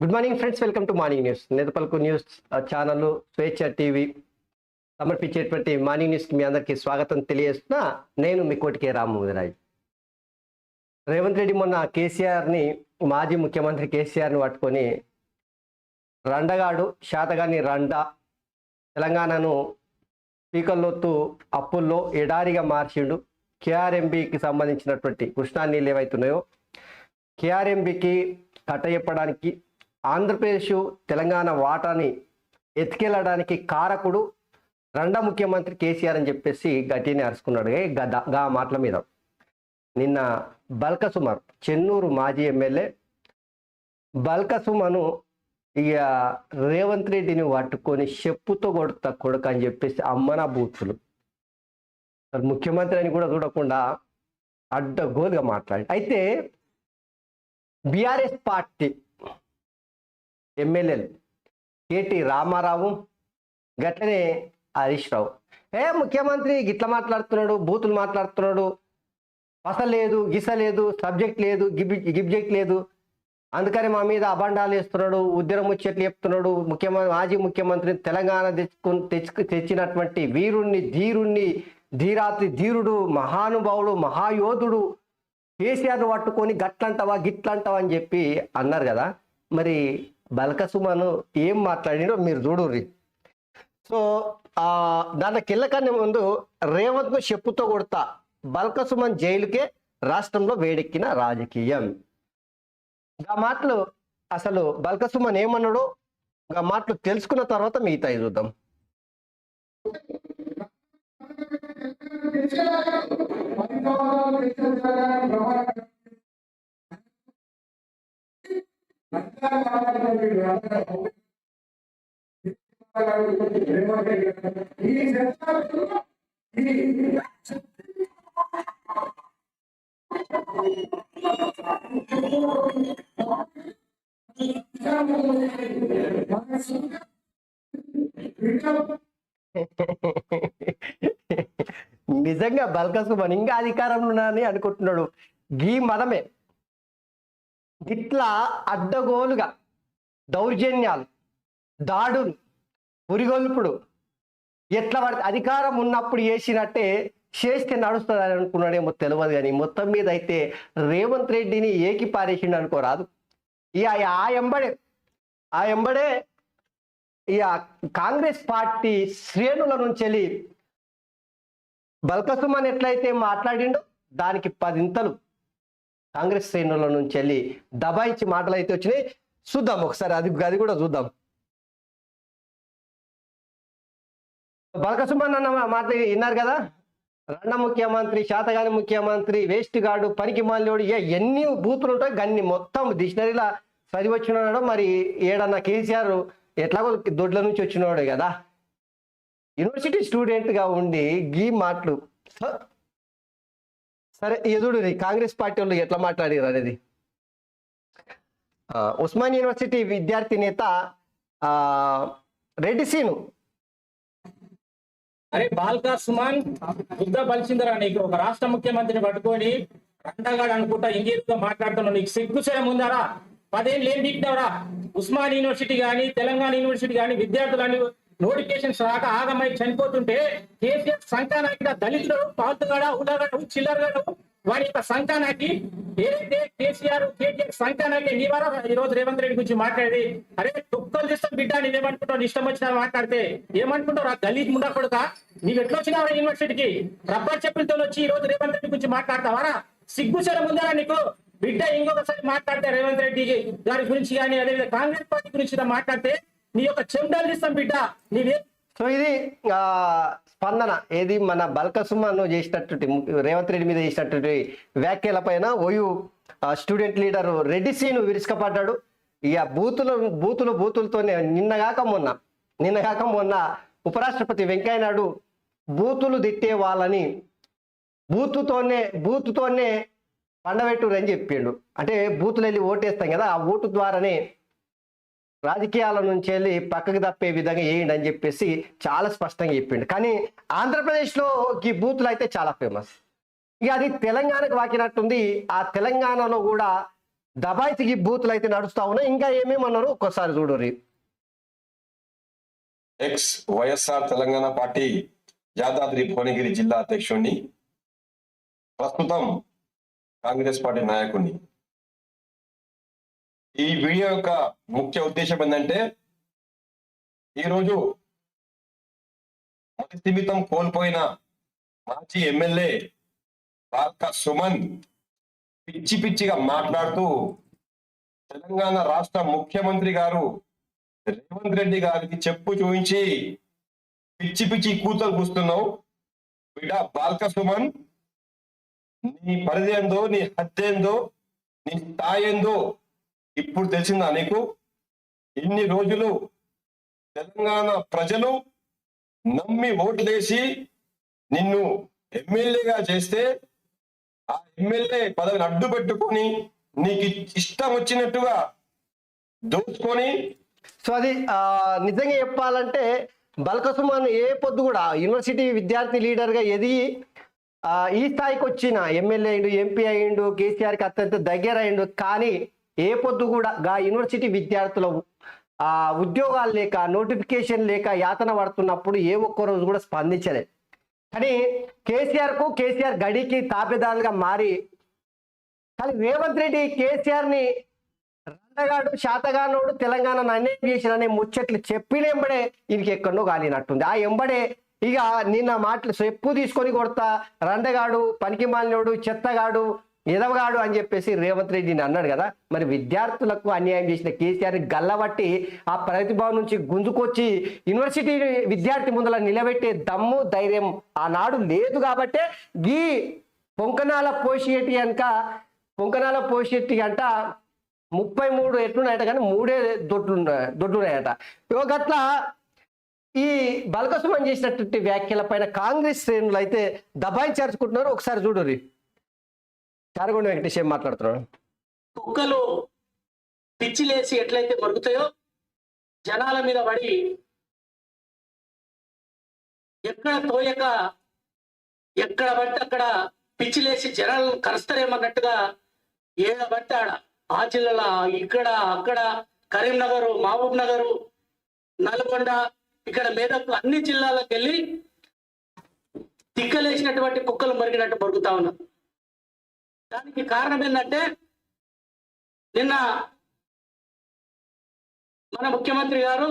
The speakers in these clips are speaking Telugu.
Good morning friends, welcome to morning news. నేతపల్కు న్యూస్ ఛానల్ స్వేచ్ఛ టీవీ సమర్పించేటువంటి మార్నింగ్ న్యూస్కి మీ అందరికీ స్వాగతం తెలియజేస్తున్నా. నేను మీ కోటికే రామ్మోహన్. రేవంత్ రెడ్డి మొన్న కేసీఆర్ని, మాజీ ముఖ్యమంత్రి కేసీఆర్ని పట్టుకొని రండగాడు, శాతగాని రండ, తెలంగాణను పీకల్లోతు అప్పుల్లో ఎడారిగా మార్చిండు. కేఆర్ఎంబికి సంబంధించినటువంటి కృష్ణా నీళ్ళు ఏవైతున్నాయో కేఆర్ఎంబికి కట్టచెప్పడానికి, ఆంధ్రప్రదేశ్ తెలంగాణ వాటాని ఎత్తుకెళ్ళడానికి కారకుడు రెండో ముఖ్యమంత్రి కేసీఆర్ అని చెప్పేసి గట్టిని అరుచుకున్నాడు. గా మాటల మీద నిన్న బల్కసుమర్, చెన్నూరు మాజీ ఎమ్మెల్యే బల్కసుమను ఇక రేవంత్ రెడ్డిని పట్టుకొని చెప్పుతో కొడుతా కొడుకు అని చెప్పేసి అమ్మనా బూతులు, ముఖ్యమంత్రి అని కూడా చూడకుండా అడ్డగోలుగా మాట్లాడి. అయితే బీఆర్ఎస్ పార్టీ ఎమ్మెల్యేలు కేటీ రామారావు, గట్లనే హరీష్ రావు, ముఖ్యమంత్రి గిట్ల మాట్లాడుతున్నాడు, బూతులు మాట్లాడుతున్నాడు, అసలు లేదు, గిస లేదు, సబ్జెక్ట్ లేదు, గిబ్జెక్ట్ లేదు, అందుకని మా మీద అబండాలు వేస్తున్నాడు, ఉద్యమ ముచ్చట్లు చెప్తున్నాడు. మాజీ ముఖ్యమంత్రి తెలంగాణ తెచ్చినటువంటి వీరుణ్ణి, ధీరుణ్ణి, ధీరాతి ధీరుడు, మహానుభావుడు, మహాయోధుడు కేసీఆర్ను పట్టుకొని గట్లంటావా గిట్లంటావా అని చెప్పి అన్నారు కదా. మరి బల్కసుమను ఏం మాట్లాడినో మీరు చూడుర్రి. సో దాని కిల్లకన్నా ముందు రేవంత్ను చెప్పుతో కొడతా, బల్కసుమన్ జైలుకే రాష్ట్రంలో వేడెక్కిన రాజకీయం. ఆ మాటలు అసలు బల్కసుమన్ ఏమన్నాడో ఆ మాటలు తెలుసుకున్న తర్వాత మిగతా చూద్దాం. నిజంగా బల్కసుమన్ ఇంకా అధికారంలో ఉన్నానని అనుకుంటున్నాడు. గీ మదమే ఇట్లా అడ్డగోలుగా దౌర్జన్యాలు, దాడులు, పురిగొల్పుడు ఎట్లా పడితే అధికారం ఉన్నప్పుడు చేసినట్టే చేస్తే నడుస్తుంది అని అనుకున్నాడేమో తెలియదు. కానీ మొత్తం మీద అయితే రేవంత్ రెడ్డిని ఏకి పారేసిండు అనుకోరాదు. ఇక ఆ ఎంబడే ఇక కాంగ్రెస్ పార్టీ శ్రేణుల నుంచి వెళ్ళి బల్కసుమన్ ఎట్లయితే మాట్లాడిండో దానికి 10 ఇంతలు కాంగ్రెస్ శ్రేణుల నుంచి వెళ్ళి దబాయించి మాటలు అయితే వచ్చినాయి. చూద్దాం ఒకసారి, అది కూడా చూద్దాం. బల్కసుమన్ అన్న మాట విన్నారు కదా. రెండో ముఖ్యమంత్రి, శాతగాని ముఖ్యమంత్రి, వేస్ట్ గాడు, పనికి మాల్యోడు, ఎన్ని బూతులు ఉంటాయి గన్ని మొత్తం డిక్షనరీలా చదివి వచ్చినాడు. మరి ఏడన్నా కేసీఆర్ ఎట్లాగో దొడ్ల నుంచి వచ్చినాడు కదా, యూనివర్సిటీ స్టూడెంట్గా ఉండి గీ మాటలు. సరే ఎదుడు కాంగ్రెస్ పార్టీ వాళ్ళు ఎట్లా మాట్లాడారు అనేది. ఉస్మాన్ యూనివర్సిటీ విద్యార్థి నేత రెడ్డి సీను, అరే బాల్కసుమన్ బుద్ధ బలిసిందరా నీకు? ఒక రాష్ట్ర ముఖ్యమంత్రిని పట్టుకొని రండగాడు అనుకుంటా ఇంగ్లీష్తో మాట్లాడుతున్నావు, నీకు సిగ్గుశరం ఉందారా? 10 ఏళ్ళు ఏం దిగినావురా? ఉస్మాన్ యూనివర్సిటీ కానీ, తెలంగాణ యూనివర్సిటీ కానీ విద్యార్థులని నోటిఫికేషన్స్ రాక ఆగమై చనిపోతుంటే కేసీఆర్ సంతానాకి, దళితుడు, పాల్తుగాడ, ఉడాగడు, చిల్లరగాడు, వాడి యొక్క సంతానాకి ఏదైతే కేసీఆర్ సంతానాకి నీవారా ఈ రోజు రేవంత్ రెడ్డి గురించి మాట్లాడేది? అరే తుక్కలు చేస్తాం బిడ్డ, నేనేమనుకుంటావు? ఇష్టం వచ్చినా మాట్లాడితే ఏమనుకుంటావు? ఆ దళిత్ ముండా కొడుక, నీవు ఎట్లా వచ్చినావా యూనివర్సిటీకి? రబ్బర్ చెప్పులతో వచ్చి ఈ రోజు రేవంత్ రెడ్డి గురించి మాట్లాడతావారా? సిగ్గుశరం ఉందారా నీకు? బిడ్డ ఇంకొకసారి మాట్లాడితే రేవంత్ రెడ్డి గారి గురించి కానీ అదేవిధంగా కాంగ్రెస్ పార్టీ గురించి మాట్లాడితే నీ యొక్క చెండాలు తీస్తాం బిడ్డ. నీవే. సో ఇది స్పందన ఏది మన బల్కసుమన్ చేసినటువంటి, రేవంత్ రెడ్డి మీద చేసినటువంటి వ్యాఖ్యల పైన OU student leader Reddy Seenu విరుచుకపడ్డాడు. ఇక బూతులతోనే నిన్నగాక మొన్న ఉపరాష్ట్రపతి వెంకయ్య నాయుడు బూతులు తిట్టే వాళ్ళని బూతుతోనే పండబెట్టురు అని చెప్పిండు. అంటే బూతులు వెళ్ళి ఓటేస్తాం కదా, ఆ ఓటు ద్వారానే రాజకీయాల నుంచి వెళ్ళి పక్కకు తప్పే విధంగా వేయండి అని చెప్పేసి చాలా స్పష్టంగా చెప్పిండు. కానీ ఆంధ్రప్రదేశ్లో ఈ బూతులు అయితే చాలా ఫేమస్. ఇక అది తెలంగాణకు వాకినట్టుంది. ఆ తెలంగాణలో కూడా దబాయికి బూతులు అయితే నడుస్తా ఉన్నాయి. ఇంకా ఏమేమన్నారు ఒక్కసారి చూడరు. ఎక్స్ వైఎస్ఆర్ తెలంగాణ పార్టీ యాదాద్రి భువనగిరి జిల్లా అధ్యక్షుడిని, ప్రస్తుతం కాంగ్రెస్ పార్టీ నాయకుడిని. ఈ వీడియో యొక్క ముఖ్య ఉద్దేశం ఏంటంటే, ఈరోజు మతి స్థిమితం కోల్పోయిన మాజీ ఎమ్మెల్యే బాల్క సుమన్ పిచ్చి పిచ్చిగా మాట్లాడుతూ తెలంగాణ రాష్ట్ర ముఖ్యమంత్రి గారు రేవంత్ రెడ్డి గారికి చెప్పు చూపించి పిచ్చి పిచ్చి కూతలు కూస్తున్నావు బిడ్డ బాల్క సుమన్, నీ పరిధి ఏందో, నీ హద్దు ఏందో, నీ స్థాయి ఏందో ఇప్పుడు తెలిసిందా నీకు? ఇన్ని రోజులు తెలంగాణ ప్రజలు నమ్మి ఓట్లేసి నిన్ను ఎమ్మెల్యేగా చేస్తే ఆ ఎమ్మెల్యే పదవిని అడ్డు పెట్టుకొని నీకు ఇష్టం వచ్చినట్టుగా దోచుకొని. సో అది నిజంగా చెప్పాలంటే బాల్క సుమన్ ఏ పొద్దు కూడా యూనివర్సిటీ విద్యార్థి లీడర్గా ఎదిగి ఈ స్థాయికి వచ్చిన ఎమ్మెల్యే అయిండు, ఎంపీ అయిండు, కేసీఆర్కి అత్యంత దగ్గర అయిండు. కానీ ఏ పొద్దు కూడా యూనివర్సిటీ విద్యార్థుల ఉద్యోగాలు లేక, నోటిఫికేషన్ లేక యాతన పడుతున్నప్పుడు ఏ ఒక్క రోజు కూడా స్పందించలేదు. కానీ కేసీఆర్ గడికి తాపేదారులుగా మారి, కానీ రేవంత్ రెడ్డి కేసీఆర్ని రండగాడు, శాతగానోడు, తెలంగాణను అన్యాయం చేసిననే ముచ్చట్లు చెప్పినెంబడే ఈయనకి ఎక్కడో గాలినట్టుంది. ఆ ఎంబడే ఇక నిన్న మాటలు చెప్పు తీసుకొని కొడతా, రండగాడు, పనికి మాలినోడు, చెత్తగాడు, ఎదవగాడు అని చెప్పేసి రేవంత్ రెడ్డిని అన్నాడు కదా. మరి విద్యార్థులకు అన్యాయం చేసిన కేసీఆర్ గల్లబట్టి ఆ ప్రతిభావం నుంచి గుంజుకొచ్చి యూనివర్సిటీ విద్యార్థి ముందర నిలబెట్టే దమ్ము, ధైర్యం ఆనాడు లేదు. కాబట్టే ఈ పొంకనాల పోషియటి అంట 33 ఎట్లున్నాయట, కానీ 3 దొడ్లున్నాయట. గట్ల ఈ బాల్క సుమన్ చేసినటువంటి వ్యాఖ్యల పైన కాంగ్రెస్ శ్రేణులు అయితే దబాయించార్చుకుంటున్నారు. ఒకసారి చూడరు. చారగొండ వెంకటేష్ ఏం మాట్లాడుతున్నాడు? కుక్కలు పిచ్చిలేసి ఎట్లయితే మరుగుతాయో జనాల మీద పడి ఎక్కడ తోయక ఎక్కడ పడితే అక్కడ పిచ్చిలేసి జనాలను కరుస్తారేమన్నట్టుగా ఏడబడితే ఆడ ఆ జిల్లాలో ఇక్కడ అక్కడ కరీంనగర్, మహబూబ్ నగర్, నల్గొండ, ఇక్కడ మేదకు అన్ని జిల్లాలకు వెళ్ళి తిక్కలేసినటువంటి కుక్కలు మరిగినట్టు మరుగుతా ఉన్నారు. దానికి కారణం ఏంటంటే నిన్న మన ముఖ్యమంత్రి గారు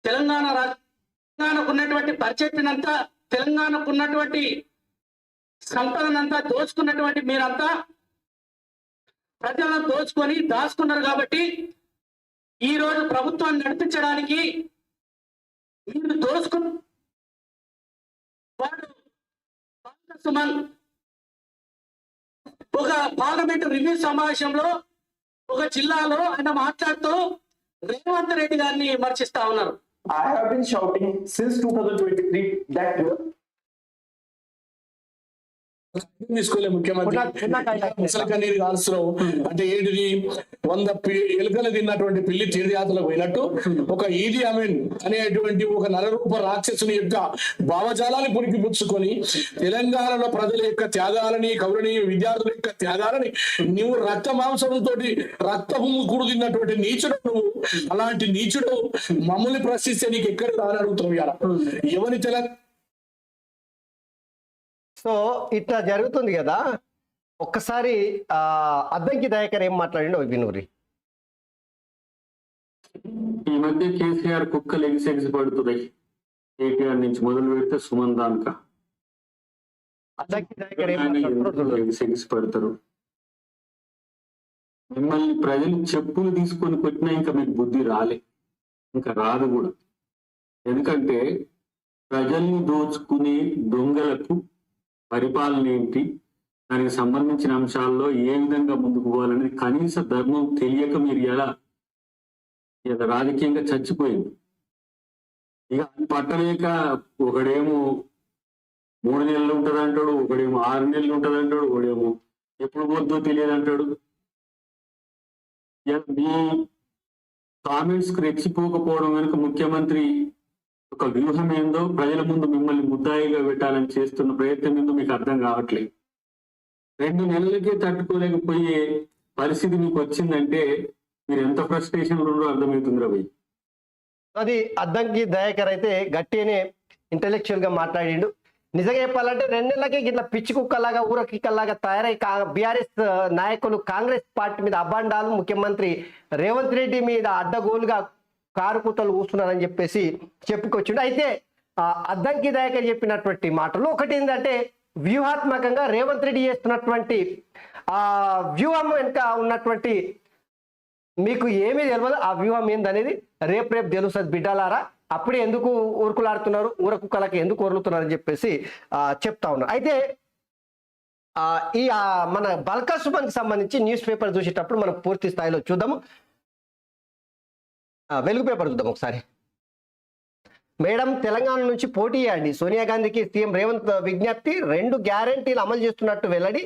తెలంగాణకు ఉన్నటువంటి పరిచయనంతా, తెలంగాణకు ఉన్నటువంటి సంపదనంతా దోచుకున్నటువంటి మీరంతా ప్రజలను దోచుకొని దాచుకున్నారు. కాబట్టి ఈ రోజు ప్రభుత్వాన్ని నడిపించడానికి మీరు దోచుకున్న వాడు బాల్క సుమన్ ఒక పార్లమెంటు రివ్యూ సమావేశంలో ఒక జిల్లాలో ఆయన మాట్లాడుతూ రేవంత్ రెడ్డి గారిని విమర్శిస్తా ఉన్నారు. I have been shouting since 2023 that తీసుకోలే ముఖ్యమంత్రి ముసలి కన్నీరు కాల్స్తున్నావు అంటే ఏంటిది? 100 ఎలుకలు తిన్నటువంటి పిల్లి తీర్థయాత్రలకు పోయినట్టు ఒక ఈది అమీన్ అనేటువంటి ఒక నరరూప రాక్షసుని యొక్క భావజాలాన్ని పుణికిపుచ్చుకొని తెలంగాణలో ప్రజల యొక్క త్యాగాలని, కౌరణీయ విద్యార్థుల యొక్క త్యాగాలని నువ్వు రక్త మాంసంతో రక్తము కూడు తిన్నటువంటి నీచుడు నువ్వు. అలాంటి నీచుడు మమ్మల్ని ప్రశ్నిస్తే నీకు ఎక్కడ రాని అడుగుతున్నావు ఇలా ఎవరి తెలంగాణ. సో ఇట్లా జరుగుతుంది కదా. ఒక్కసారి అద్దంకి దయాకర్ ఏం మాట్లాడిండో వినూరి. ఈ మధ్య కేసీఆర్ కుక్కలు ఎగిసి పడుతున్నాయి. కేటీఆర్ నుంచి మొదలు పెడితే సుమన్ దాకా అద్దంకి దయాకర్ ఏం మాట్లాడుతున్నారో ఎగిసి పడతారు. మిమ్మల్ని ప్రజలు చెప్పులు తీసుకొని కొట్టినా ఇంకా మీకు బుద్ధి రాలే, ఇంకా రాదు కూడా. ఎందుకంటే ప్రజల్ని దోచుకునే దొంగలకు పరిపాలన ఏంటి, దానికి సంబంధించిన అంశాల్లో ఏ విధంగా ముందుకు పోవాలనేది కనీస ధర్మం తెలియక మీరు ఇలా రాజకీయంగా చచ్చిపోయింది. ఇక పట్టలేక ఒకడేమో 3 నెలలు ఉంటుంది అంటాడు, ఒకడేమో 6 నెలలు ఉంటుంది అంటాడు, ఒకడేమో ఎప్పుడు పోద్దో తెలియదు అంటాడు. మీ కామెంట్స్ కు రెచ్చిపోకపోవడం వెనుక ముఖ్యమంత్రి ఒక వ్యూహం ఏందో, ప్రజల ముందు మిమ్మల్ని ముద్దాయిగా పెట్టాలని చేస్తున్న ప్రయత్నం ఏందో మీకు అర్థం కావట్లేదు. 2 నెలలకే తట్టుకోలేకపోయే పరిస్థితి మీకు వచ్చిందంటే మీరు ఎంత ఫ్రస్ట్రేషన్ ఉండో అర్థమవుతుంది రవి. అది అద్దంకి దయాకర్ అయితే గట్టిగానే ఇంటెలెక్చువల్ గా మాట్లాడిండు. నిజంగా చెప్పాలంటే 2 నెలలకే ఇట్లా పిచ్చి కుక్కలాగా ఊరకిక్కలాగా తయారై బీఆర్ఎస్ నాయకులు కాంగ్రెస్ పార్టీ మీద అబాండాలు, ముఖ్యమంత్రి రేవంత్ రెడ్డి మీద అడ్డగోలుగా కారుకూతలు కూస్తున్నారని చెప్పేసి చెప్పుకొచ్చిండు. అయితే అద్దంకి దయాకర్ చెప్పినటువంటి మాటలు ఒకటి ఏంటంటే, వ్యూహాత్మకంగా రేవంత్ రెడ్డి చేస్తున్నటువంటి వ్యూహం వెనుక ఉన్నటువంటి మీకు ఏమీ తెలియదు. ఆ వ్యూహం ఏందనేది రేపు తెలుస్తుంది బిడ్డలారా. అప్పుడే ఎందుకు ఊరుకులాడుతున్నారు, ఊరకుక్కలకి ఎందుకు ఊరులుతున్నారు అని చెప్పేసి చెప్తా ఉన్నారు. అయితే ఈ మన బల్కా సుమన్కి సంబంధించి న్యూస్ పేపర్ చూసేటప్పుడు మనం పూర్తి స్థాయిలో చూద్దాము. వెలుగు పేపర్ చూద్దాం ఒకసారి. మేడం, తెలంగాణ నుంచి పోటీ చేయండి, సోనియా గాంధీకి సీఎం రేవంత్ విజ్ఞప్తి. 2 గ్యారంటీలు అమలు చేస్తున్నట్టు వెల్లడి.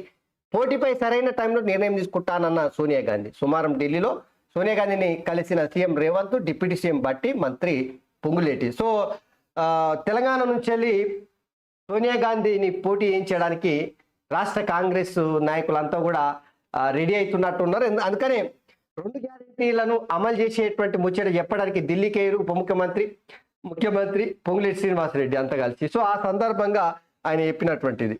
పోటీపై సరైన టైంలో నిర్ణయం తీసుకుంటానన్న సోనియా గాంధీ. సోమవారం ఢిల్లీలో సోనియా గాంధీని కలిసిన CM Revanth, deputy CM Bhatti, మంత్రి పొంగులేటి. సో తెలంగాణ నుంచి వెళ్ళి సోనియా గాంధీని పోటీ చేయించడానికి రాష్ట్ర కాంగ్రెస్ నాయకులంతా కూడా రెడీ అవుతున్నట్టున్నారు. అందుకనే 2 గ్యారంటీలను అమలు చేసేటువంటి ముచ్చట చెప్పడానికి ఢిల్లీకి ఉప ముఖ్యమంత్రి పొంగులేటి శ్రీనివాసరెడ్డి అంతా కలిసి. సో ఆ సందర్భంగా ఆయన చెప్పినటువంటిది,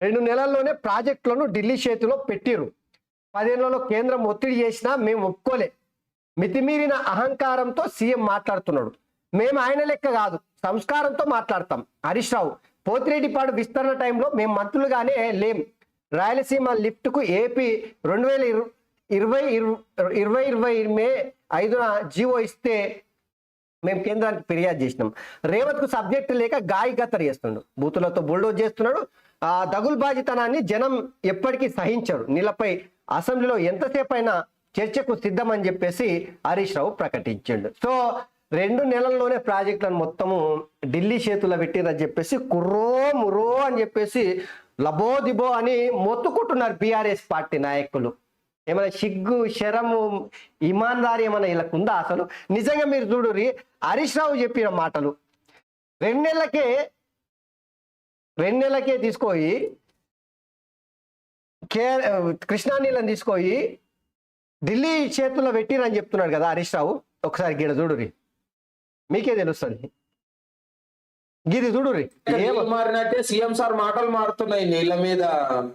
2 నెలల్లోనే ప్రాజెక్టులను ఢిల్లీ చేతిలో పెట్టిరు. 10 ఏళ్లలో కేంద్రం ఒత్తిడి చేసినా మేము ఒప్పుకోలే. మితిమీరిన అహంకారంతో సీఎం మాట్లాడుతున్నాడు. మేము ఆయన లెక్క కాదు, సంస్కారంతో మాట్లాడతాం. హరీష్ రావు, పోతిరెడ్డిపాడు విస్తరణ టైంలో మేము మంత్రులుగానే లేం. రాయలసీమ లిఫ్ట్కు ఏపీ 2020 మే 5న జీవో ఇస్తే మేము కేంద్రానికి ఫిర్యాదు చేసినాం. రేవంత్కు సబ్జెక్టు లేక గాయగత్తరు చేస్తున్నాడు, బూతులతో బుల్డోజ్ చేస్తున్నాడు. దగుల్బాజితనాన్ని జనం ఎప్పటికీ సహించరు. నీళ్ళపై అసెంబ్లీలో ఎంతసేపు అయినా చర్చకు సిద్ధమని చెప్పేసి హరీష్ రావు ప్రకటించాడు. సో 2 నెలల్లోనే ప్రాజెక్టులను మొత్తము ఢిల్లీ చేతుల్లో పెట్టిరని చెప్పేసి కుర్రో మురో అని చెప్పేసి లబో దిబో అని మొత్తుకుంటున్నారు బీఆర్ఎస్ పార్టీ నాయకులు. ఏమైనా సిగ్గు, శరము, ఇమాన్దారి ఏమైనా వీళ్ళకు ఉందా అసలు? నిజంగా మీరు చూడుర్రి, హరీష్ రావు చెప్పిన మాటలు 2 నెలలకే తీసుకొని కృష్ణా నీళ్ళని తీసుకొని ఢిల్లీ చేతుల్లో పెట్టిరని చెప్తున్నాడు కదా హరీష్ రావు. ఒకసారి గీడ చూడుర్రి, మీకే తెలుస్తుంది. గిది చూడుర్రి, మారినట్టే సీఎం సార్ మాటలు మారుతున్నాయి నీళ్ళ మీద.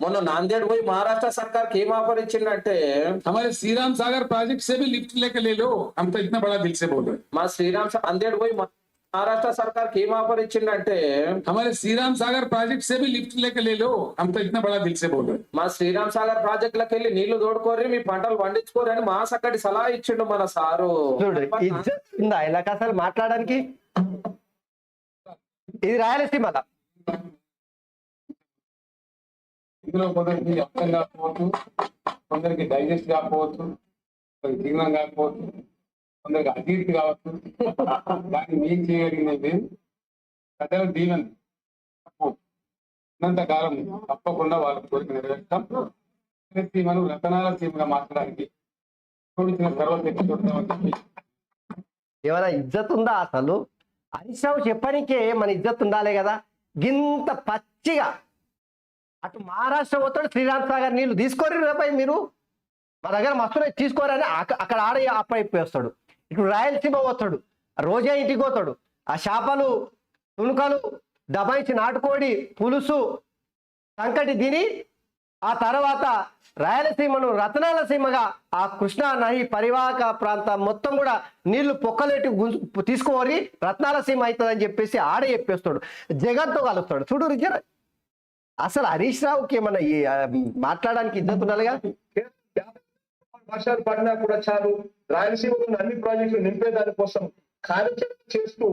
మొన్న నాందేడ్ పోయి మహారాష్ట్ర సర్కార్ की ऑफर ఇచ్చిందంటే हमारे श्री राम सागर प्रोजेक्ट से भी लिफ्ट लेकर ले लो, हम तो इतना बड़ा दिल से बोल रहे हैं. మా శ్రీరామ్ నాందేడ్ పోయి మహారాష్ట్ర సర్కార్ की ऑफर ఇచ్చిందంటే हमारे श्री राम सागर प्रोजेक्ट से भी लिफ्ट लेकर ले लो, हम तो इतना बड़ा दिल से बोल रहे हैं. మా శ్రీరామ్ సాగర్ ప్రాజెక్ట్ లకి వెళ్ళి నీళ్లు తోడుకోరి, మీ పంటలు పండించుకోరి అని మాసక్కడి సలహా ఇచ్చిండు మన సారు. చూడు, ఇజ్జత్ ఉందా ఇలా అసలు మాట్లాడడానికి? ఇది రాయలసీమలా. ఇందులో కొందరికి అర్థం కాకపోవచ్చు, కొందరికి డైజెస్ట్ కాకపోవచ్చు, కొందరికి జీర్ణం కాకపోవచ్చు, కొందరికి అజీర్తి కావచ్చు. దాన్ని మీకు చేయగలిగినది ప్రజల దీవెన ఉన్నంత కాలం తప్పకుండా వాళ్ళ కోరిక నెరవేర్తాం. సీమను రతనాల సీమగా మార్చడానికి చూపించిన సర్వశక్తి చూడతామని చెప్పి ఏమైనా ఇజ్జత్ ఉందా అసలు? హరీష్ రావు చెప్పడానికే మన ఇజ్జత్ ఉండాలి కదా. గింత పచ్చిగా అటు మహారాష్ట్ర పోతాడు, శ్రీరామ్ సాగర్ నీళ్లు తీసుకోరు రేపై మీరు మా దగ్గర మస్తున్నాయి తీసుకోరని అక్కడ ఆడే అప్పయిపోస్తాడు. ఇటు రాయలసీమ పోతాడు, రోజా ఇంటికి పోతాడు. ఆ చేపలు, తుణుకలు దబాయించి నాటుకోడి పులుసు సంకటి తిని ఆ తర్వాత రాయలసీమను రతనాల సీమగా ఆ కృష్ణా నది పరివాహక ప్రాంతం మొత్తం కూడా నీళ్లు పొక్కలెట్టి తీసుకోవాలి, రత్నాల సీమ అవుతుందని చెప్పేసి ఆడ చెప్పేస్తాడు, జగన్తో కలుస్తాడు. చూడు రిజర్, అసలు హరీష్ రావుకి ఏమన్నా మాట్లాడడానికి ఇద్దరు ఉండాలిగా. వర్షాలు పడినా కూడా చాలు, రాయలసీమలో అన్ని ప్రాజెక్టులు నింపేదాని కోసం కార్యక్రమం చేస్తూ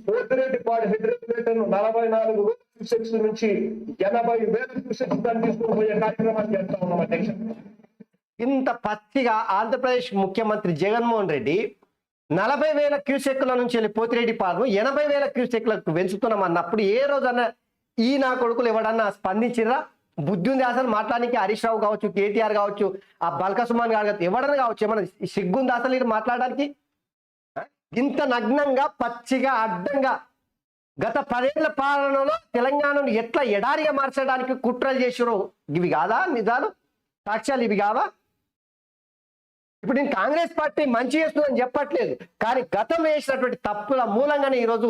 పోతిరెడ్డిపాడు హెడ్ రెగ్యులేటర్ 44 క్యూసెక్స్ నుంచి 80,000 క్యూసెక్స్ దాన్ని తీసుకుని పోయే కార్యక్రమాన్ని చేస్తా ఉన్నాం అధ్యక్ష. ఇంత పచ్చిగా ఆంధ్రప్రదేశ్ ముఖ్యమంత్రి జగన్మోహన్ రెడ్డి 40,000 క్యూసెక్ల నుంచి వెళ్ళి పోతిరెడ్డిపాడును 80,000 క్యూసెక్లకు పెంచుతున్నాం అన్నప్పుడు ఏ రోజన్నా ఈ నా కొడుకులు ఎవడన్నా స్పందించిరా? బుద్ధి ఉంది అసలు మాట్లాడానికి? హరీష్ రావు కావచ్చు, కేటీఆర్ కావచ్చు, ఆ బల్కా సుమన్ కావచ్చు, ఎవడన్నా కావచ్చు, ఏమన్నా సిగ్గుంది అసలు ఇది మాట్లాడడానికి? ఇంత నగ్నంగా పచ్చిగా అడ్డంగా గత 10 ఏళ్ల పాలనలో తెలంగాణను ఎట్లా ఎడారిగా మార్చడానికి కుట్రలు చేసిరో ఇవి కాదా నిజాలు? సాక్ష్యాలు ఇవి కావా? ఇప్పుడు నేను కాంగ్రెస్ పార్టీ మంచి చేస్తుందని చెప్పట్లేదు, కానీ గతంలో చేసినటువంటి తప్పుల మూలంగానే ఈరోజు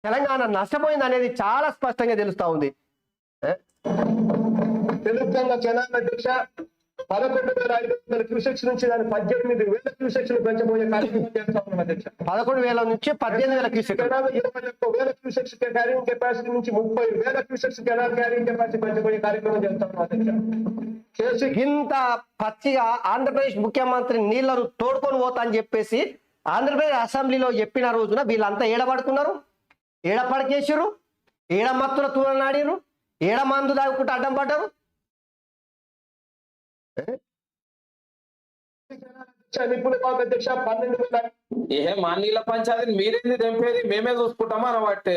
తెలంగాణ నష్టపోయింది అనేది చాలా స్పష్టంగా తెలుస్తా ఉంది. తెలంగాణ జనాభా అధ్యక్ష 11,500 క్యూసెక్స్ నుంచి దాన్ని 18,000 క్యూసెక్స్ పెంచబోయే కార్యక్రమం చేస్తా ఉన్నాం అధ్యక్ష. 11,000 నుంచి 18,000 క్యూసెక్, 21,000 క్యూసెక్స్ క్యారింగ్ కెపాసిటీ నుంచి 30,000 క్యూసెక్స్ కెనాల్ క్యారింగ్ కెపాసిటీ పెంచబోయే కార్యక్రమం చేస్తా ఉన్నాం అధ్యక్ష. ఇంత పచ్చిగా ఆంధ్రప్రదేశ్ ముఖ్యమంత్రి నీళ్లను తోడుకొని పోతా అని చెప్పేసి ఆంధ్రప్రదేశ్ అసెంబ్లీలో చెప్పిన రోజున వీళ్ళంతా ఏడబడుకున్నారు, ఏడపడకేసారు, ఏడ మత్తుల తూలనాడిరు, ఏడ మందు దాగుకుంటూ అడ్డం పడ్డారు. నిపుణుల అధ్యక్ష 12,000 ఏ మా నీళ్ళ పంచాయతీని మీరేంది తెంపేది, మేమే చూసుకుంటామా అనబట్టే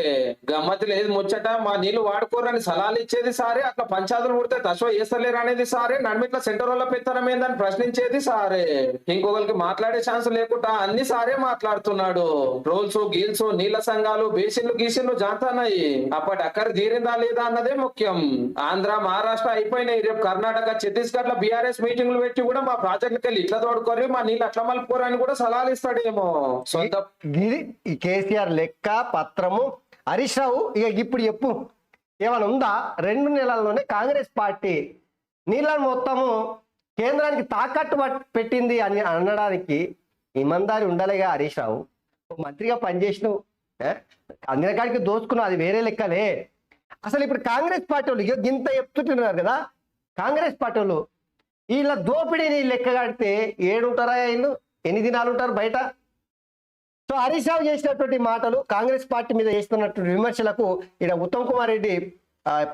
గమ్మతి లేదు ముచ్చట. మా నీళ్లు వాడుకోరని సలహాలు ఇచ్చేది సారే, అట్లా పంచాయతీలు పుడితే తశ్వ చేస్తలేరు అనేది సారే, నడిమిట్ల సెంటర్ వల్ల పెత్తనం ఏందని ప్రశ్నించేది సారే. ఇంకొకరికి మాట్లాడే ఛాన్స్ లేకుండా అన్ని సారే మాట్లాడుతున్నాడు. రోల్స్ గీల్స్ నీళ్ల సంఘాలు బేసిన్లు గీసిన్లు జాంతన్నాయి. అప్పటి అక్కడి తీరిందా లేదా అన్నదే ముఖ్యం. ఆంధ్ర మహారాష్ట్ర అయిపోయినాయి, రేపు కర్ణాటక ఛత్తీస్గఢ్ లో బీఆర్ఎస్ మీటింగ్లు పెట్టి కూడా మా ప్రాజెక్టులకి వెళ్ళి ఇట్లా తోడుకొని మా నీళ్ళు అట్లా మలుపుకోరని కూడా సలహాలు ఇస్తాడేమో. ఈ కేసీఆర్ లెక్క పత్రము హరీష్ రావు ఇక ఇప్పుడు చెప్పు ఏమైనా ఉందా? 2 నెలల్లోనే కాంగ్రెస్ పార్టీ నీళ్ళను మొత్తము కేంద్రానికి తాకట్టు పెట్టింది అని అనడానికి ఇమందారి ఉండాలిగా హరీష్ రావు. మంత్రిగా పనిచేసినావు, అందిన కాడికి దోచుకున్నావు, అది వేరే లెక్కలే. అసలు ఇప్పుడు కాంగ్రెస్ పార్టీ వాళ్ళు ఇక గింత చెప్తుంటున్నారు కదా, కాంగ్రెస్ పార్టీ వాళ్ళు వీళ్ళ దోపిడీని లెక్క కడితే 7 ఉంటారా, వీళ్ళు ఎన్ని దినాలు ఉంటారు బయట? సో హరీష్ రావు చేసినటువంటి మాటలు, కాంగ్రెస్ పార్టీ మీద చేస్తున్నటువంటి విమర్శలకు ఇక్కడ ఉత్తమ్ కుమార్ రెడ్డి